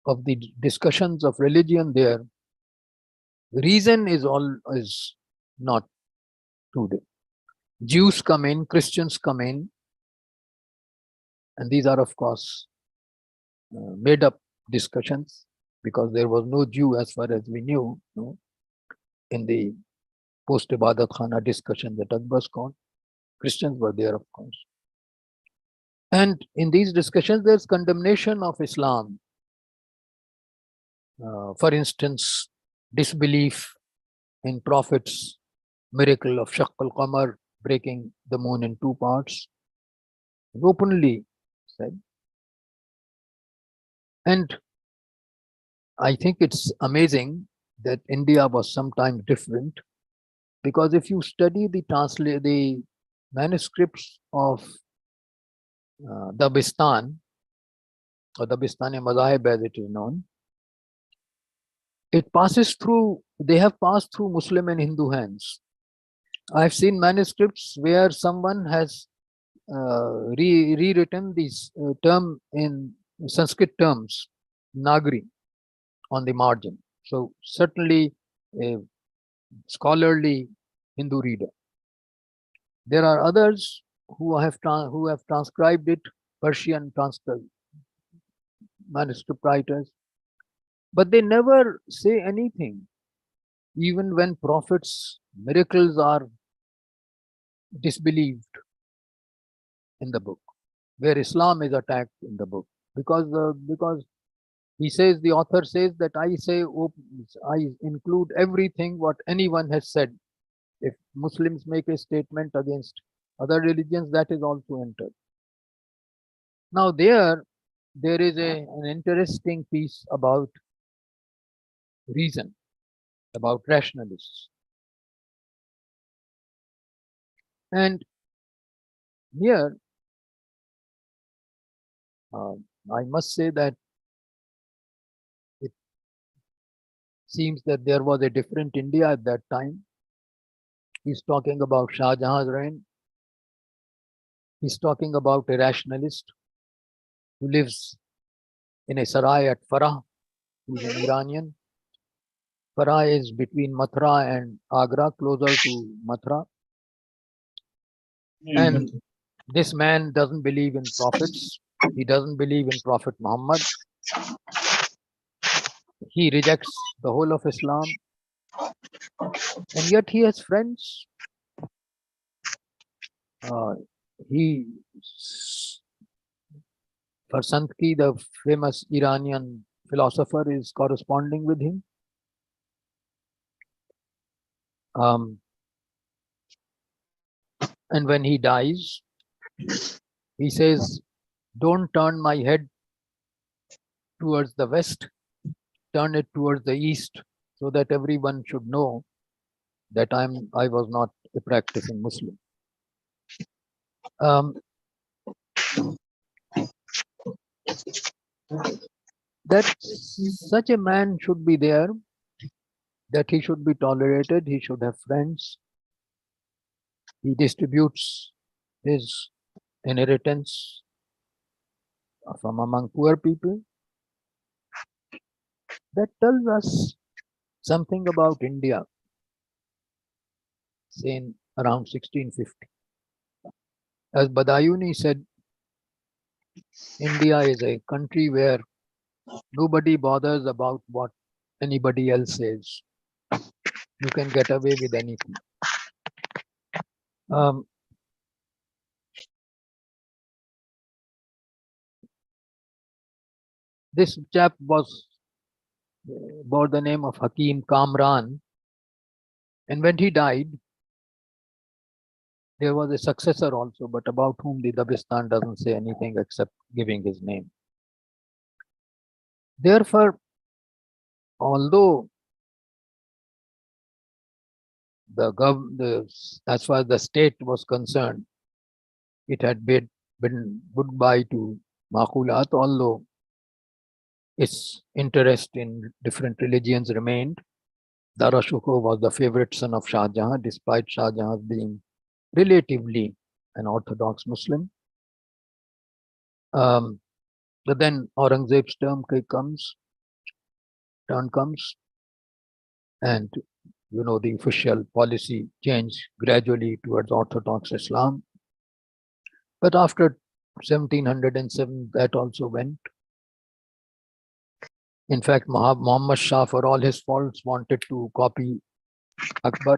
of the discussions of religion there, reason is not today. Jews come in, Christians come in, and these are, of course, made up discussions, because there was no Jew as far as we knew, in the post-Ibadat Khana discussion that Akbar's called. Christians were there, of course. And in these discussions, there's condemnation of Islam. For instance, disbelief in Prophet's miracle of Shaqq al-Qamar, breaking the moon in two parts, openly said. And I think it's amazing that India was sometimes different, because if you study the manuscripts of Dabistan, or Dabistani Mazahib as it is known, it passes through, they have passed through Muslim and Hindu hands. I've seen manuscripts where someone has rewritten this term in Sanskrit terms, Nagari, on the margin. So certainly a scholarly Hindu reader. There are others who have transcribed it, Persian manuscript writers, but they never say anything, even when prophets' miracles are disbelieved in the book, where Islam is attacked in the book, because he says, the author says that I include everything what anyone has said. If Muslims make a statement against other religions, that is also entered. Now there is an interesting piece about reason, about rationalists. And here, I must say that it seems that there was a different India at that time. He's talking about Shah Jahan's reign. He's talking about a rationalist who lives in a sarai at Farah, who's an Iranian. Farah is between Mathura and Agra, closer to Mathura. And this man doesn't believe in prophets. He doesn't believe in Prophet Muhammad. He rejects the whole of Islam. And yet he has friends. Farsantki, the famous Iranian philosopher, is corresponding with him. And when he dies, he says, don't turn my head towards the west, turn it towards the east, so that everyone should know that I was not a practicing Muslim. That such a man should be there, that he should be tolerated, he should have friends. He distributes his inheritance from among poor people. That tells us something about India, say in around 1650. As Badayuni said, India is a country where nobody bothers about what anybody else says. You can get away with anything. This chap bore the name of Hakim Kamran, and when he died, there was a successor also, but about whom the Dabistan doesn't say anything except giving his name. Therefore, although as far as the state was concerned, it had been goodbye to manqūlāt, although its interest in different religions remained. Dārā Shukoh was the favorite son of Shah Jahan, despite Shah Jahan being relatively an orthodox Muslim. But then Aurangzeb's turn comes, and the official policy changed gradually towards Orthodox Islam. But after 1707, that also went. In fact, Muhammad Shah, for all his faults, wanted to copy Akbar.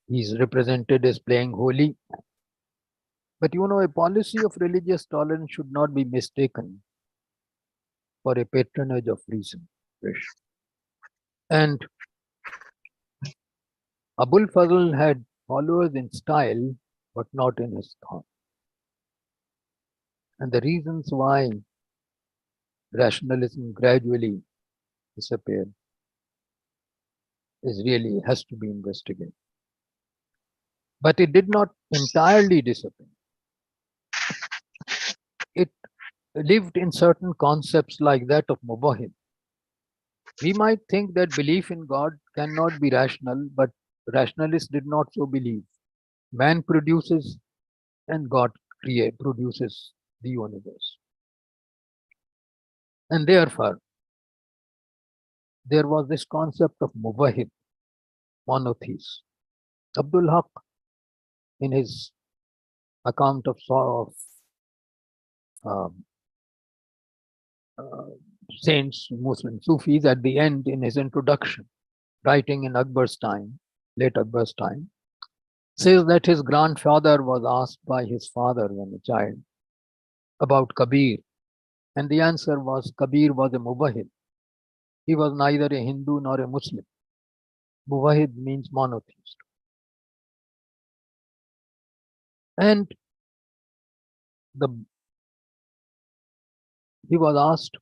He's represented as playing holy. But a policy of religious tolerance should not be mistaken for a patronage of reason. And Abū'l Faẓl had followers in style, but not in his thought. And the reasons why rationalism gradually disappeared has to be investigated. But it did not entirely disappear. It lived in certain concepts like that of mubahid, We might think that belief in God cannot be rational, but rationalists did not so believe. Man produces and God produces the universe. And therefore, there was this concept of mubahid, monotheist. Abdul Haq, in his account of um, saints, Muslim Sufis, at the end, in his introduction, writing in Akbar's time, late Akbar's time, says that his grandfather was asked by his father when a child about Kabir, and the answer was Kabir was a mubahid. He was neither a Hindu nor a Muslim. Mubahid means monotheist. And he was asked,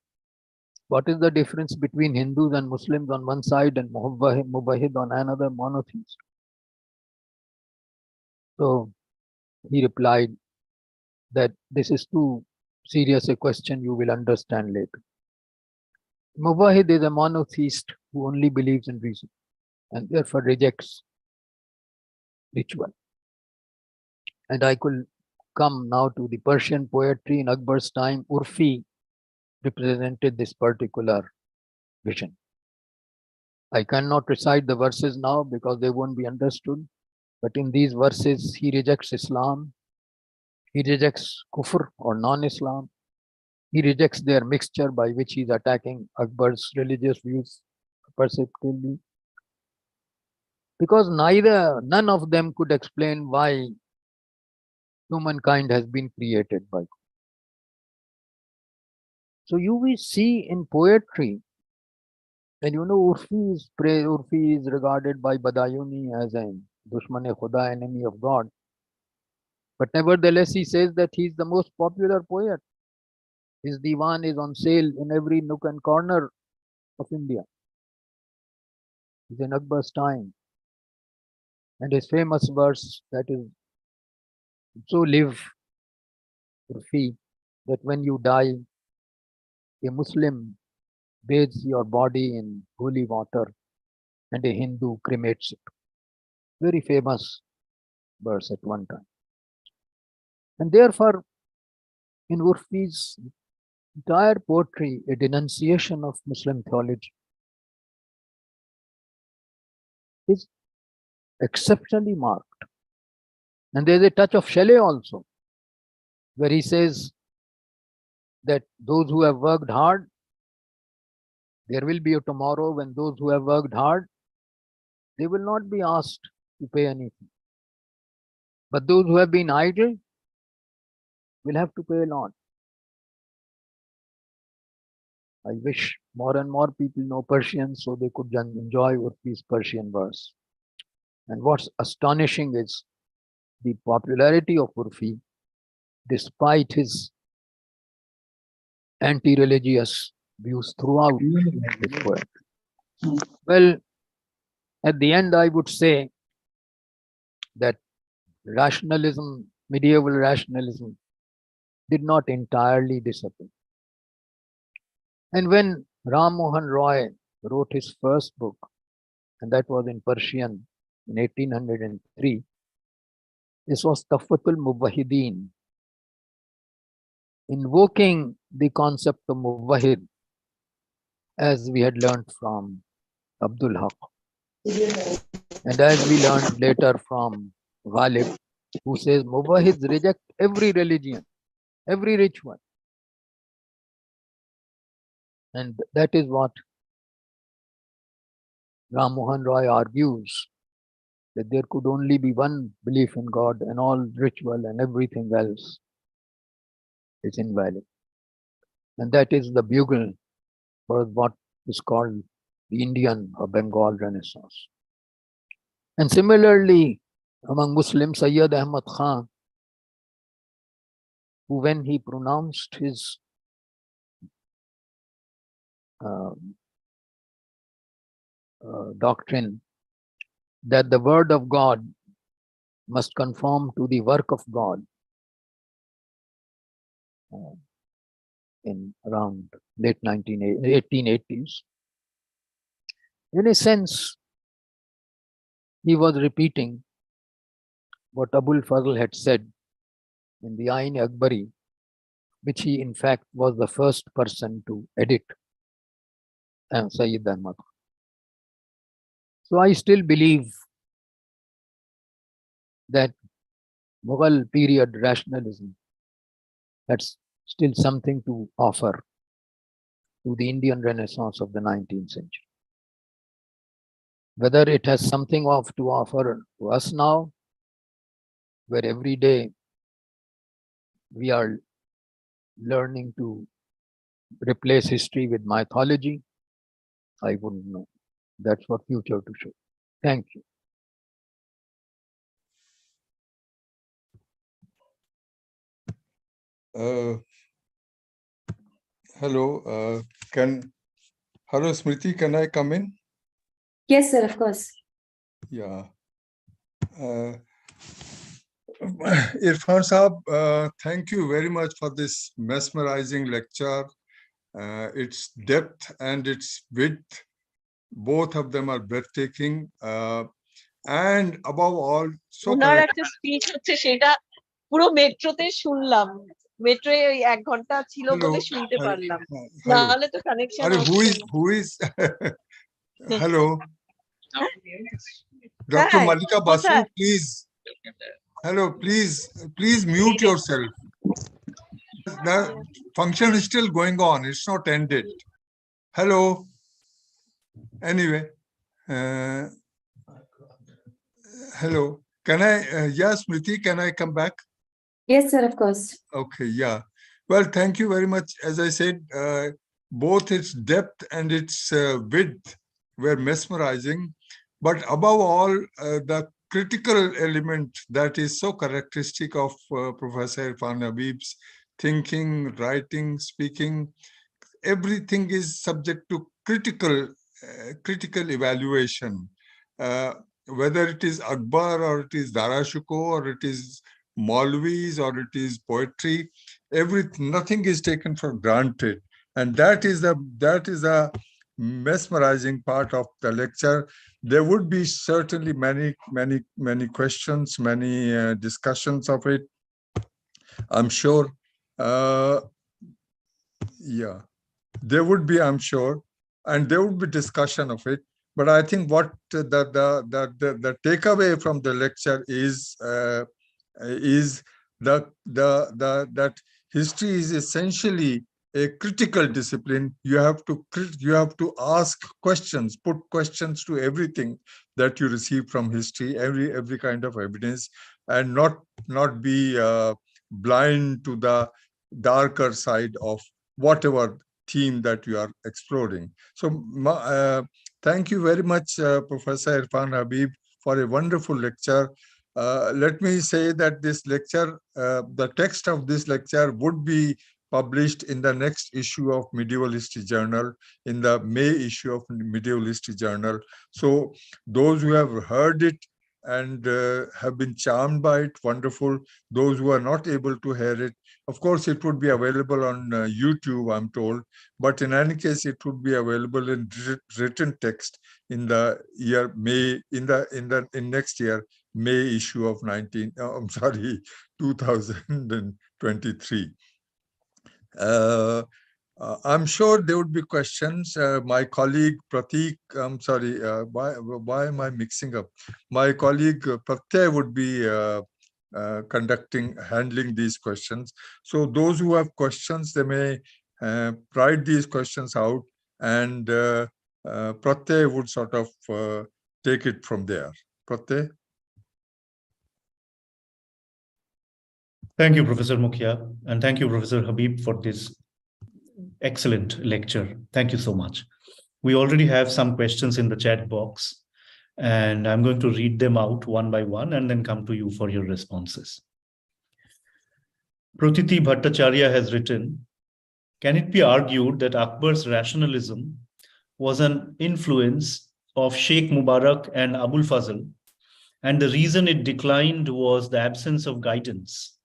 what is the difference between Hindus and Muslims on one side and mubahid on another, monotheist? So he replied that this is too serious a question, you will understand later. Mubahid is a monotheist who only believes in reason and therefore rejects ritual. And I could come now to the Persian poetry in Akbar's time. Urfi represented this particular vision. I cannot recite the verses now because they won't be understood. But in these verses, he rejects Islam. He rejects kufr or non-Islam. He rejects their mixture by which he is attacking Akbar's religious views perceptively. Because none of them could explain why humankind has been created by God. So you will see in poetry, and you know Urfi is regarded by Badayuni as a Dushman-e-Khuda, enemy of God. But nevertheless, he says that he is the most popular poet. His divan is on sale in every nook and corner of India. He's in Akbar's time. And his famous verse that is, so live, Urfi, that when you die, a Muslim bathes your body in holy water and a Hindu cremates it. Very famous verse at one time. And therefore, in Urfi's entire poetry, a denunciation of Muslim theology is exceptionally marked. And there's a touch of Shelley also, where he says that those who have worked hard, there will be a tomorrow when those who have worked hard, they will not be asked to pay anything. But those who have been idle will have to pay a lot. I wish more and more people know Persian so they could enjoy Urfi's Persian verse. And what's astonishing is the popularity of Urfi, despite his anti-religious views throughout his poetry. Well, at the end, I would say that rationalism, medieval rationalism, did not entirely disappear. And when Ram Mohan Roy wrote his first book, and that was in Persian in 1803, this was Tafatul Mubahideen, invoking the concept of Mubahid as we had learned from Abdul Haq. And as we learned later from Ghalib, who says Mubahids reject every religion, every ritual. And that is what Ram Mohan Roy argues, that there could only be one belief in God and all ritual and everything else is invalid. And that is the bugle for what is called the Indian or Bengal Renaissance. And similarly, among Muslims, Sayyid Ahmad Khan, who when he pronounced his doctrine that the word of God must conform to the work of God in around late 1880s, In a sense, he was repeating what Abū'l Faẓl had said in the Ain Akbari, which he in fact was the first person to edit Sayyid Ahmad. So I still believe that Mughal period rationalism has still something to offer to the Indian Renaissance of the 19th century. Whether it has something to offer to us now, where every day we are learning to replace history with mythology, I wouldn't know. That's what future to show. Thank you. Hello, hello Smriti, can I come in? Yes, sir, of course. Yeah. Irfan Saab, thank you very much for this mesmerizing lecture. Its depth and its width, both of them are breathtaking. And above all, so owner correct. একটা speech হচ্ছে সেটা পুরো মেট্রোতে শুনলাম, মেট্রোয় ওই 1 ঘন্টা ছিল বলে শুনতে পারলাম, নাহলে তো connection who is hello, Dr. Malika Basu, please. Hello, please mute yourself. The function is still going on, it's not ended. Hello. Anyway, hello, can I yes, Smriti, can I come back? Yes, sir, of course. Okay, yeah. Well, thank you very much. As I said, both its depth and its width were mesmerizing. But above all, the critical element that is so characteristic of Professor Irfan Habib's thinking, writing, speaking, everything is subject to critical evaluation. Whether it is Akbar or it is Dārā Shukoh or it is Maulvis or it is poetry, nothing is taken for granted, and that is the mesmerizing part of the lecture. There would be certainly many questions, many discussions of it, I'm sure. Yeah, there would be, I'm sure, and there would be discussion of it. But I think what the takeaway from the lecture is that history is essentially a critical discipline. You have to ask questions, put questions to everything that you receive from history, every kind of evidence, and not be blind to the darker side of whatever theme that you are exploring. So thank you very much, Professor Irfan Habib, for a wonderful lecture. Let me say that this lecture, the text of this lecture would be published in the next issue of Medieval History Journal, in the May issue of Medieval History Journal. So those who have heard it and have been charmed by it, wonderful. Those who are not able to hear it, of course, it would be available on YouTube, I'm told. But in any case, it would be available in written text in the year May, in next year, May issue of 2023. I'm sure there would be questions. My colleague Pratik, I'm sorry, why am I mixing up? My colleague Pratyay would be handling these questions. So those who have questions, they may write these questions out, and Pratyay would sort of take it from there. Pratyay? Thank you, Professor Mukhya, and thank you, Professor Habib, for this excellent lecture. Thank you so much. We already have some questions in the chat box, and I'm going to read them out one by one and then come to you for your responses. Protiti Bhattacharya has written, can it be argued that Akbar's rationalism was an influence of Sheikh Mubarak and Abū'l Faẓl, and the reason it declined was the absence of guidance?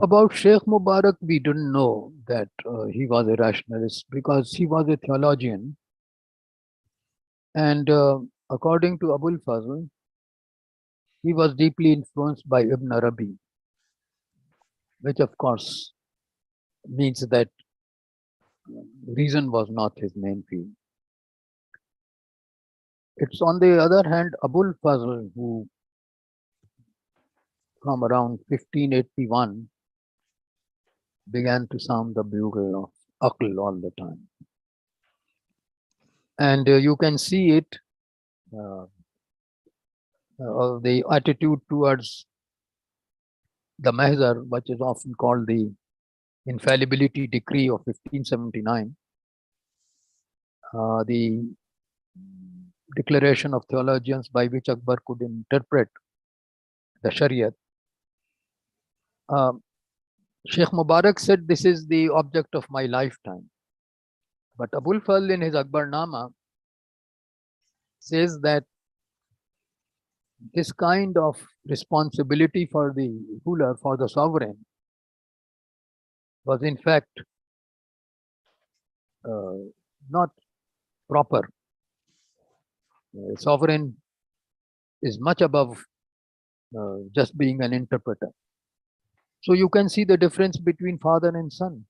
About Sheikh Mubarak, we didn't know that he was a rationalist because he was a theologian. And according to Abū'l Faẓl, he was deeply influenced by Ibn Arabi, which of course means that reason was not his main field. It's on the other hand Abū'l Faẓl who from around 1581 began to sound the bugle of aql all the time. And you can see it, the attitude towards the mahzar, which is often called the infallibility decree of 1579, the declaration of theologians by which Akbar could interpret the Shariat. Sheikh Mubarak said, this is the object of my lifetime. But Abū'l Faẓl in his Akbarnama says that this kind of responsibility for the ruler, for the sovereign, was in fact not proper. Sovereign is much above just being an interpreter. So you can see the difference between father and son.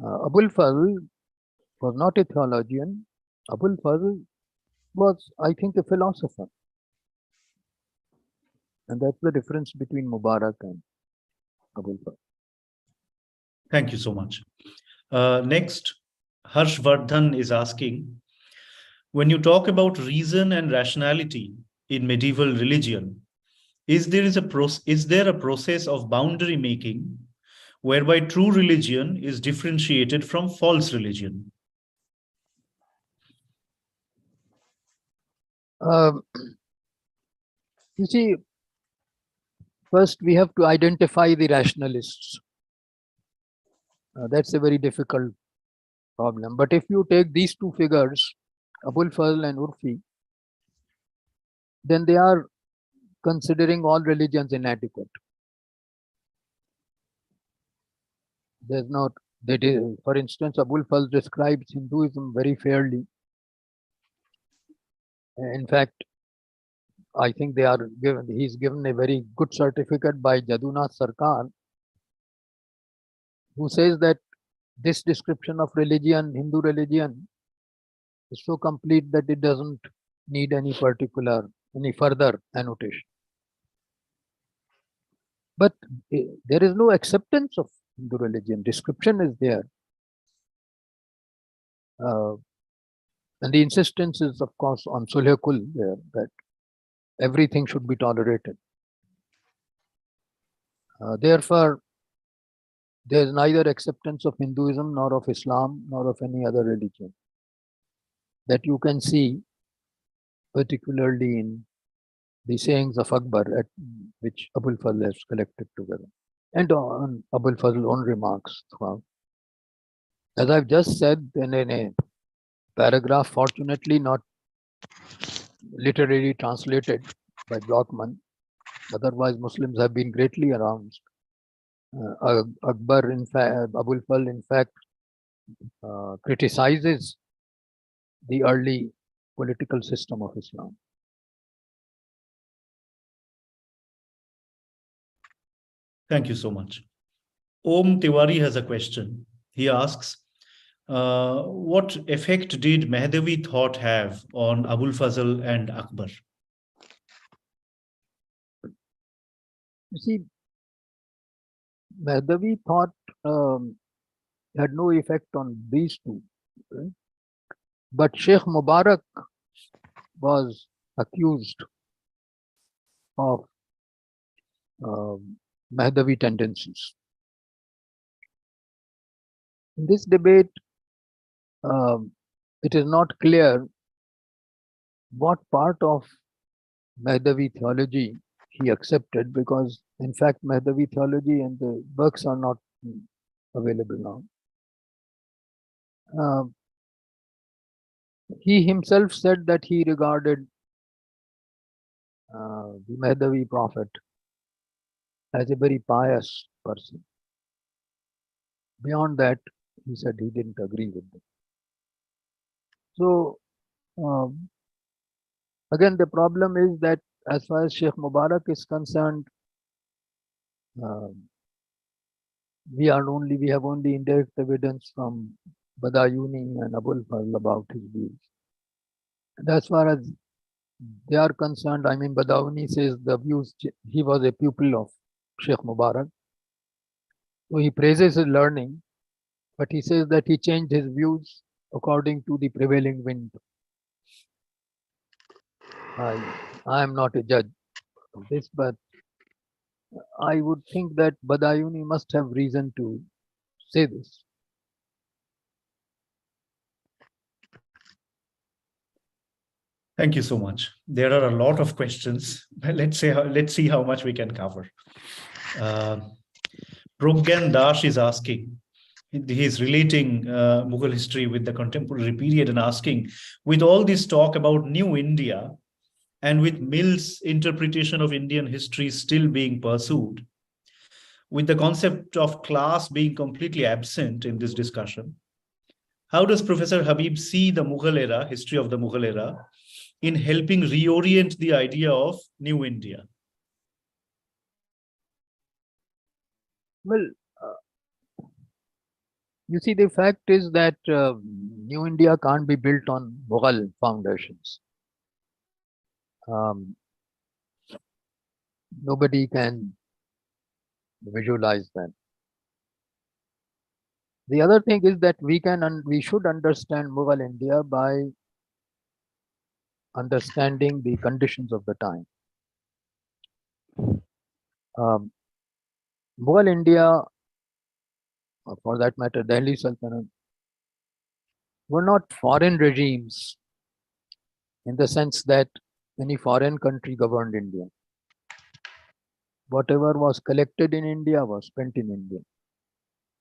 Abū'l Faẓl was not a theologian. Abū'l Faẓl was, I think, a philosopher. And that's the difference between Mubarak and Abū'l Faẓl. Thank you so much. Next, Harshvardhan is asking, when you talk about reason and rationality in medieval religion, is there a process of boundary making whereby true religion is differentiated from false religion? You see, first we have to identify the rationalists. That's a very difficult problem. But if you take these two figures, Abū'l Faẓl and Urfi, then they are considering all religions inadequate. There's not, that is, for instance, Abū'l Faẓl describes Hinduism very fairly. In fact, I think he's given a very good certificate by Jadunath Sarkar, who says that this description of religion, Hindu religion, is so complete that it doesn't need any further annotation. But there is no acceptance of Hindu religion. Description is there. And the insistence is, of course, on Sulh-e-Kul there, that everything should be tolerated. Therefore, there is neither acceptance of Hinduism, nor of Islam, nor of any other religion that you can see, particularly in the sayings of Akbar, which Abū'l Faẓl has collected together, and on Abū'l Faẓl's own remarks throughout. As I've just said in a paragraph, fortunately not literally translated by Blockman, otherwise Muslims have been greatly aroused. Akbar, in fact, Abū'l Faẓl, in fact, criticizes the early political system of Islam. Thank you so much. Om Tiwari has a question. He asks, what effect did Mahdavi thought have on Abū'l Faẓl and Akbar? You see, Mahdavi thought had no effect on these two. Right? But Sheikh Mubarak was accused of Mahdavi tendencies. In this debate, it is not clear what part of Mahdavi theology he accepted, because in fact Mahdavi theology and the works are not available now. He himself said that he regarded the Mahdavi prophet as a very pious person. Beyond that, he said he didn't agree with them. So, again, the problem is that as far as Sheikh Mubarak is concerned, we have only indirect evidence from Badayuni and Abū'l Faẓl about his views. And as far as they are concerned, I mean, Badayuni says the views, he was a pupil of Sheikh Mubarak. So he praises his learning, but he says that he changed his views according to the prevailing wind. I am not a judge of this, but I would think that Badayuni must have reason to say this. Thank you so much. There are a lot of questions. Let's see how much we can cover. Progyan Dash is asking, he's relating Mughal history with the contemporary period and asking, with all this talk about New India and with Mill's interpretation of Indian history still being pursued, with the concept of class being completely absent in this discussion, how does Professor Habib see the Mughal era, history of the Mughal era, in helping reorient the idea of New India? Well, you see, the fact is that New India can't be built on Mughal foundations. Nobody can visualize that. The other thing is that we should understand Mughal India by understanding the conditions of the time. Mughal India, or for that matter, Delhi Sultanate, were not foreign regimes in the sense that any foreign country governed India. Whatever was collected in India was spent in India.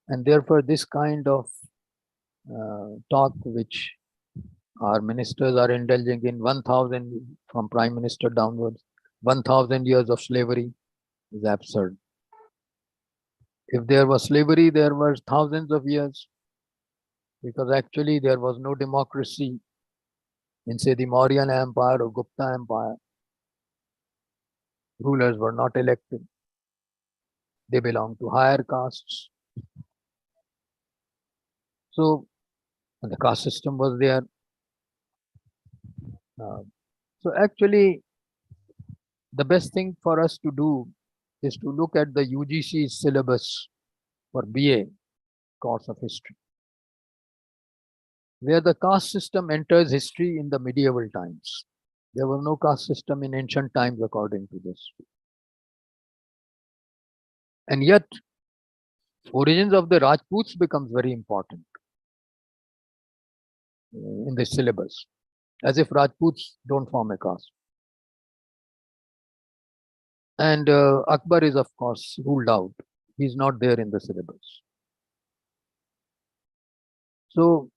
And therefore, this kind of talk which our ministers are indulging in, 1,000 from Prime Minister downwards, 1,000 years of slavery is absurd. If there was slavery, there were thousands of years, because actually there was no democracy in, say, the Mauryan Empire or Gupta Empire. Rulers were not elected. They belonged to higher castes. So the caste system was there. So actually, the best thing for us to do is to look at the UGC syllabus for BA course of history, where the caste system enters history in the medieval times. There was no caste system in ancient times according to this. And yet, origins of the Rajputs becomes very important in this syllabus, as if Rajputs don't form a caste. And Akbar is, of course, ruled out. He's not there in the syllabus. So,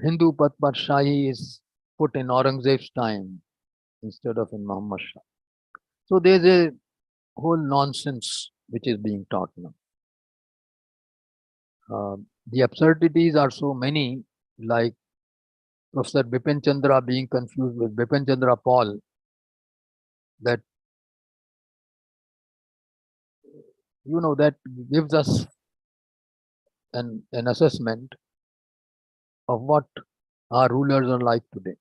Hindu Patpadshahi is put in Aurangzeb's time instead of in Muhammad Shah. So, there's a whole nonsense which is being taught now. The absurdities are so many, like Professor Bipin Chandra being confused with Bipin Chandra Paul, that that gives us an assessment of what our rulers are like today.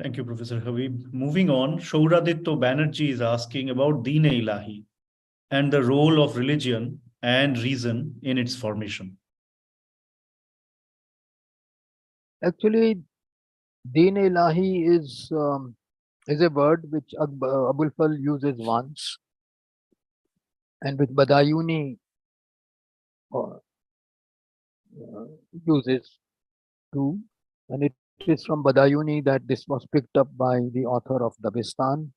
Thank you, Professor Habib. Moving on, Shauraditya Banerjee is asking about Deen-e-Ilahi and the role of religion and reason in its formation. Actually, Deen-e-Ilahi is a word which Abū'l Faẓl uses once, and which Badayuni uses too. And it is from Badayuni that this was picked up by the author of Dabistan.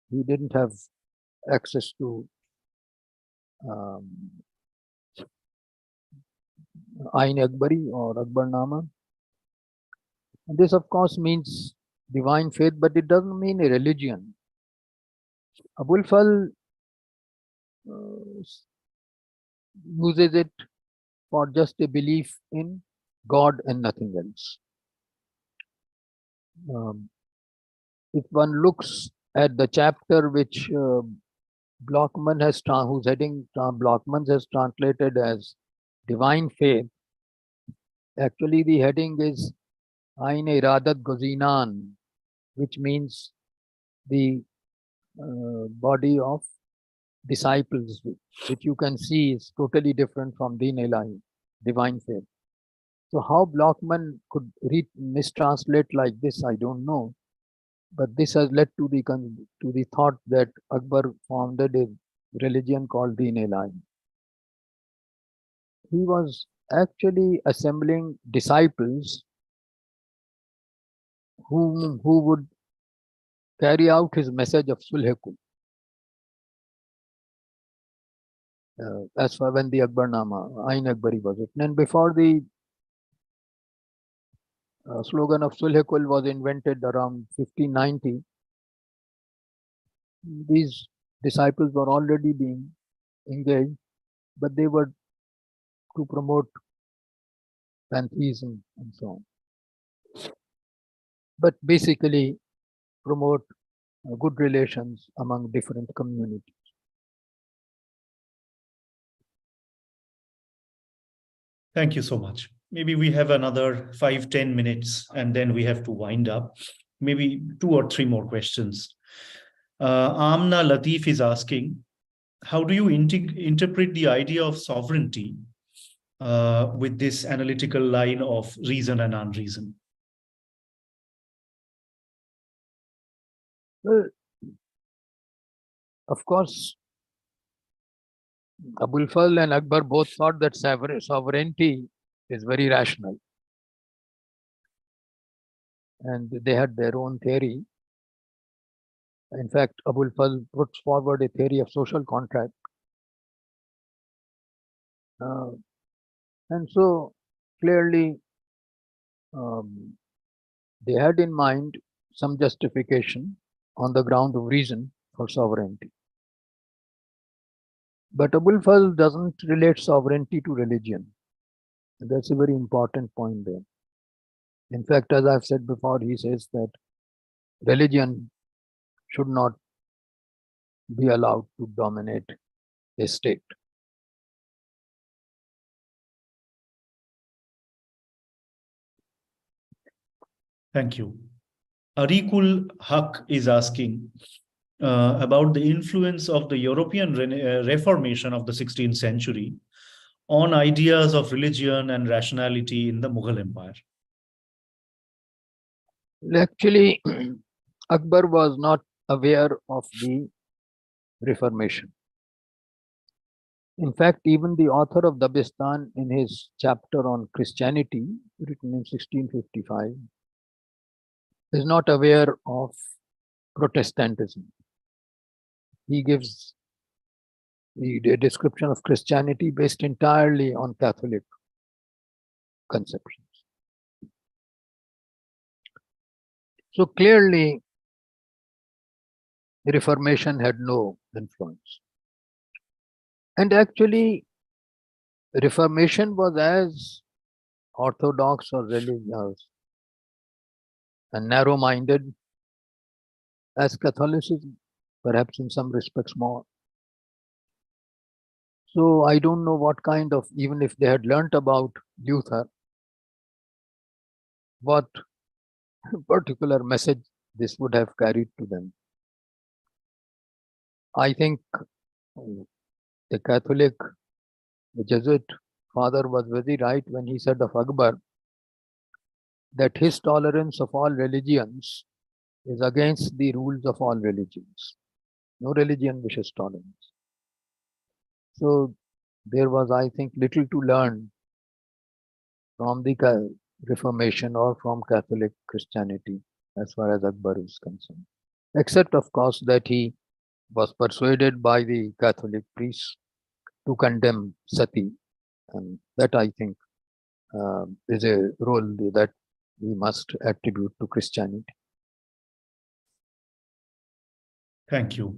He didn't have access to Ain Akbari or Akbarnama. And this, of course, means divine faith, but it doesn't mean a religion. Abū'l Faẓl uses it for just a belief in God and nothing else. If one looks at the chapter which Blockman has, whose heading Blockman has translated as Divine Faith, actually the heading is Ain Iradat Gozinan, which means the body of disciples, which you can see is totally different from Deen Ilahi, divine faith. So how Blockman could mistranslate like this, I don't know. But this has led to the thought that Akbar founded a religion called Deen Ilahi. He was actually assembling disciples who would carry out his message of Sulh-e-Kul. As far when the Akbarnama, Ain Akbari was written, and before the slogan of Sulh-e-Kul was invented around 1590, these disciples were already being engaged, but they were to promote pantheism and so on. But basically promote good relations among different communities. Thank you so much. Maybe we have another 5-10 minutes and then we have to wind up. Maybe 2 or 3 more questions. Amna Latif is asking, how do you interpret the idea of sovereignty with this analytical line of reason and unreason? Well, of course, Abū'l Faẓl and Akbar both thought that sovereignty is very rational. And they had their own theory. In fact, Abū'l Faẓl puts forward a theory of social contract. And so clearly they had in mind some justification on the ground of reason for sovereignty. But Abū'l Faẓl doesn't relate sovereignty to religion. And that's a very important point there. In fact, as I've said before, he says that religion should not be allowed to dominate a state. Thank you. Arikul Haq is asking about the influence of the European Reformation of the 16th century on ideas of religion and rationality in the Mughal Empire. Actually, Akbar was not aware of the Reformation. In fact, even the author of Dabistan, in his chapter on Christianity, written in 1655, is not aware of Protestantism. He gives a description of Christianity based entirely on Catholic conceptions. So clearly, the Reformation had no influence. And actually, Reformation was as orthodox or religious and narrow-minded as Catholicism, perhaps in some respects more. So I don't know what kind of, even if they had learnt about Luther, what particular message this would have carried to them. I think the Catholic, the Jesuit father was very right when he said of Akbar that his tolerance of all religions is against the rules of all religions. No religion wishes tolerance. So there was, I think, little to learn from the Reformation or from Catholic Christianity as far as Akbar is concerned. Except, of course, that he was persuaded by the Catholic priests to condemn sati. And that, I think, is a role that we must attribute to Christianity. Thank you.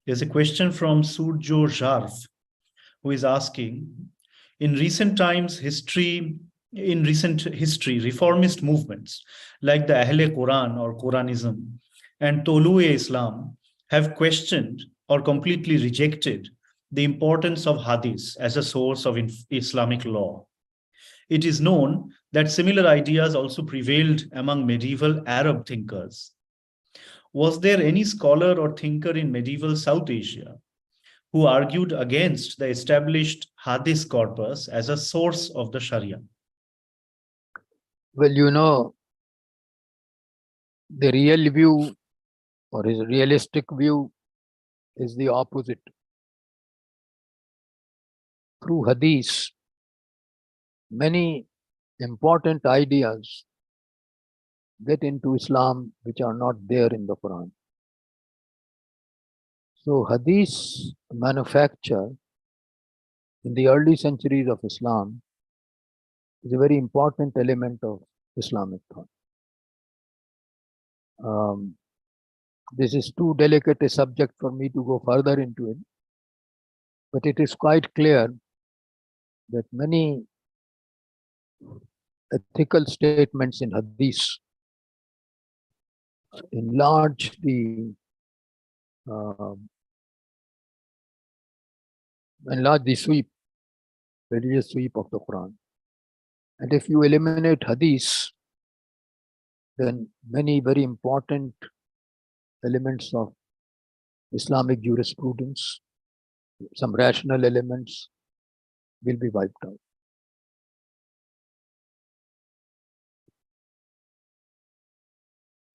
There's a question from Surjo Jarf, who is asking, in recent history, reformist movements like the Ahle Quran or Quranism and Tolue Islam have questioned or completely rejected the importance of hadith as a source of Islamic law. It is known that similar ideas also prevailed among medieval Arab thinkers. Was there any scholar or thinker in medieval South Asia who argued against the established hadith corpus as a source of the Sharia? Well, you know, the real view or his realistic view is the opposite. Through hadith, many important ideas get into Islam which are not there in the Quran. So hadith manufacture in the early centuries of Islam is a very important element of Islamic thought. This is too delicate a subject for me to go further into it, but it is quite clear that many ethical statements in hadith enlarge the sweep, religious sweep of the Quran. And if you eliminate hadith, then many very important elements of Islamic jurisprudence, some rational elements, will be wiped out.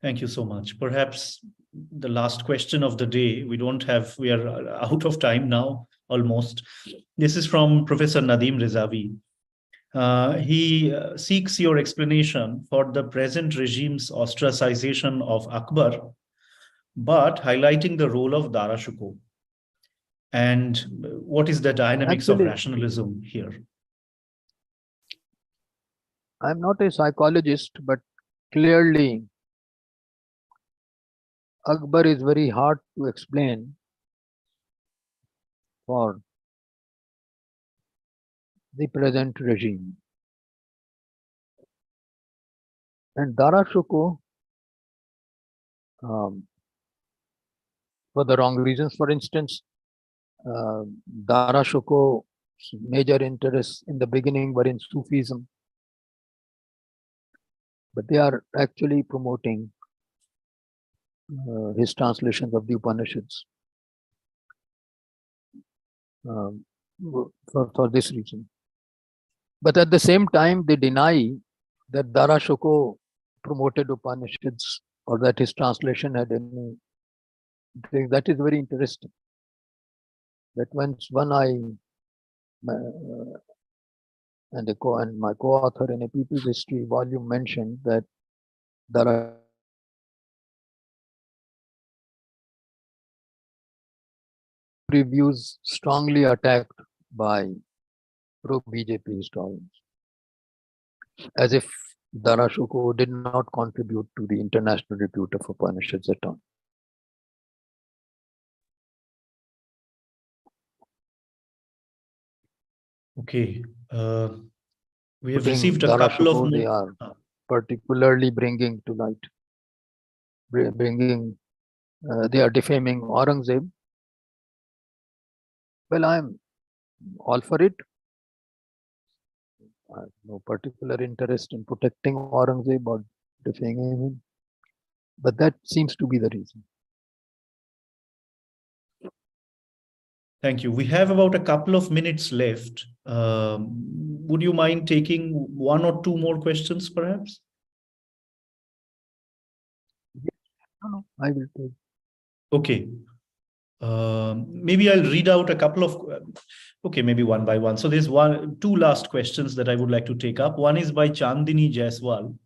Thank you so much. Perhaps the last question of the day, we are out of time now, almost. This is from Professor Nadeem Rezavi. He seeks your explanation for the present regime's ostracization of Akbar, but highlighting the role of Dārā Shukoh. And what is the dynamics of rationalism here? I'm not a psychologist, but clearly Akbar is very hard to explain for the present regime. And Dārā Shukoh, for the wrong reasons. For instance, Dārā Shukoh's major interests in the beginning were in Sufism, but they are actually promoting his translations of the Upanishads for this reason. But at the same time, they deny that Dārā Shukoh promoted Upanishads or that his translation had any. That is very interesting. That once and my co-author in a People's History volume mentioned that Dārā reviews strongly attacked by pro-BJP historians, as if Dārā Shukoh did not contribute to the international repute of Upanishads at all. Okay, we have received a couple of. They are particularly bringing to light, they are defaming Aurangzeb. Well, I'm all for it. I have no particular interest in protecting Aurangzeb or defaming him, but that seems to be the reason. Thank you. We have about a couple of minutes left. Would you mind taking one or two more questions, perhaps? No, I will take. Okay. Maybe I'll read out a couple of, okay, maybe one by one. So there's two last questions that I would like to take up. One is by Chandini Jaiswal,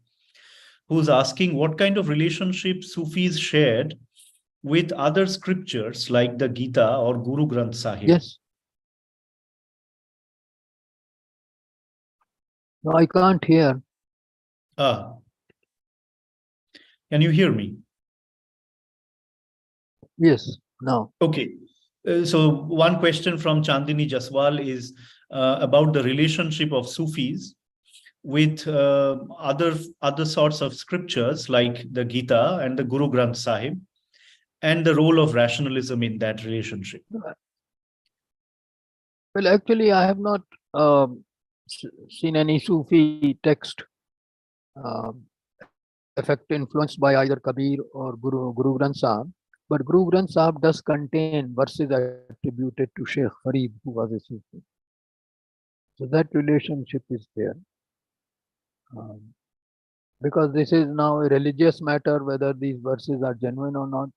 who's asking what kind of relationship Sufis shared with other scriptures like the Gita or Guru Granth Sahib. Yes. No, I can't hear. Can you hear me? Yes, now. Okay. So one question from Chandini Jaswal is about the relationship of Sufis with other sorts of scriptures like the Gita and the Guru Granth Sahib, and the role of rationalism in that relationship. Well, actually, I have not seen any Sufi text influenced by either Kabir or Guru Granth Sahib. But Guru Granth Sahib does contain verses attributed to Sheikh Farid, who was a Sufi. So that relationship is there. Because this is now a religious matter, whether these verses are genuine or not,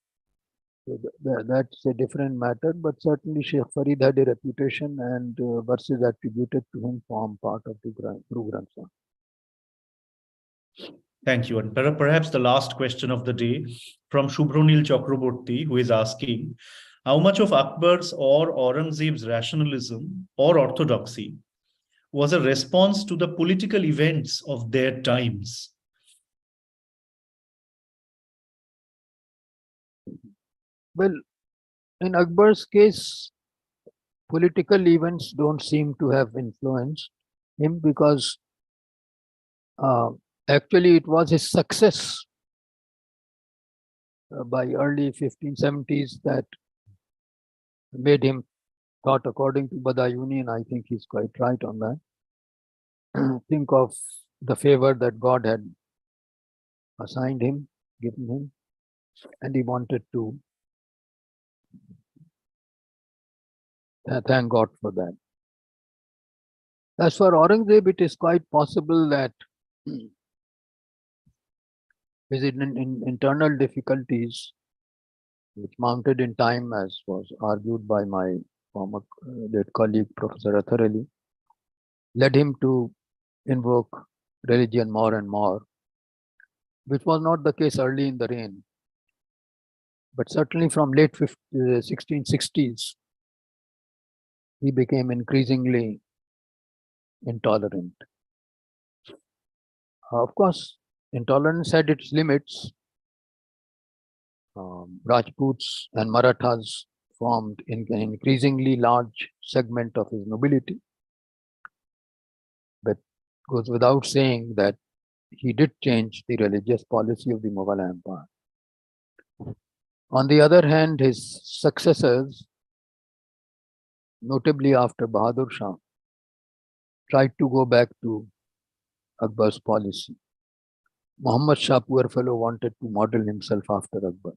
so that's a different matter. But certainly Sheikh Farid had a reputation, and verses attributed to him form part of the Guru Granth Sahib. Thank you. And perhaps the last question of the day from Shubhronil Chakraborty, who is asking, how much of Akbar's or Aurangzeb's rationalism or orthodoxy was a response to the political events of their times? Well, in Akbar's case, political events don't seem to have influenced him, because actually it was his success by early 1570s that made him thought, according to Badayuni, and I think he's quite right on that. Think of the favor that God had assigned him, given him, and he wanted to thank God for that. As for Aurangzeb, it is quite possible that his internal difficulties, which mounted in time, as was argued by my former late colleague, Professor Athar Ali, led him to invoke religion more and more, which was not the case early in the reign. But certainly from late 1660s, he became increasingly intolerant. Of course, intolerance had its limits. Rajputs and Marathas formed an increasingly large segment of his nobility. But it goes without saying that he did change the religious policy of the Mughal Empire. On the other hand, his successors, notably after Bahadur Shah, tried to go back to Akbar's policy. Muhammad Shah, poor fellow, wanted to model himself after Akbar.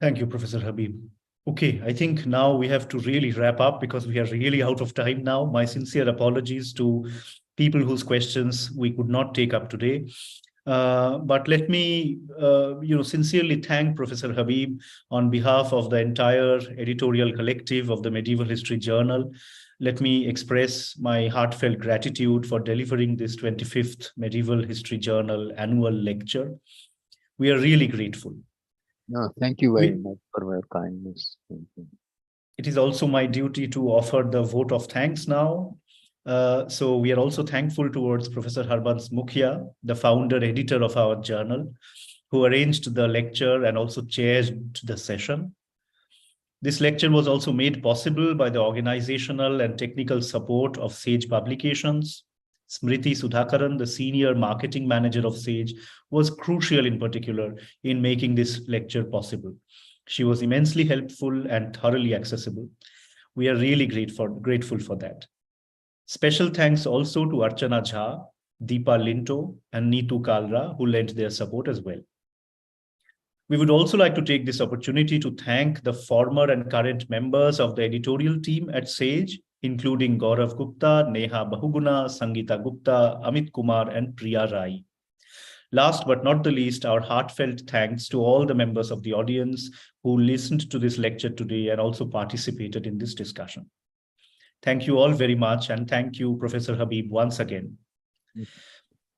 Thank you, Professor Habib. Okay, I think now we have to really wrap up because we are really out of time now. My sincere apologies to people whose questions we could not take up today. But let me, sincerely thank Professor Habib on behalf of the entire editorial collective of the Medieval History Journal. Let me express my heartfelt gratitude for delivering this 25th Medieval History Journal annual lecture. We are really grateful. No, thank you very much for your kindness. Thank you. It is also my duty to offer the vote of thanks now. So we are also thankful towards Professor Harbans Mukhia, the founder editor of our journal, who arranged the lecture and also chaired the session. This lecture was also made possible by the organizational and technical support of Sage Publications. Smriti Sudhakaran, the senior marketing manager of Sage, was crucial in particular in making this lecture possible. She was immensely helpful and thoroughly accessible. We are really grateful for that. Special thanks also to Archana Jha, Deepa Linto, and Neetu Kalra, who lent their support as well. We would also like to take this opportunity to thank the former and current members of the editorial team at Sage, including Gaurav Gupta, Neha Bahuguna, Sangeeta Gupta, Amit Kumar, and Priya Rai. Last but not the least, our heartfelt thanks to all the members of the audience who listened to this lecture today and also participated in this discussion. Thank you all very much, and thank you, Professor Habib, once again.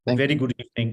Thank Very you. good evening.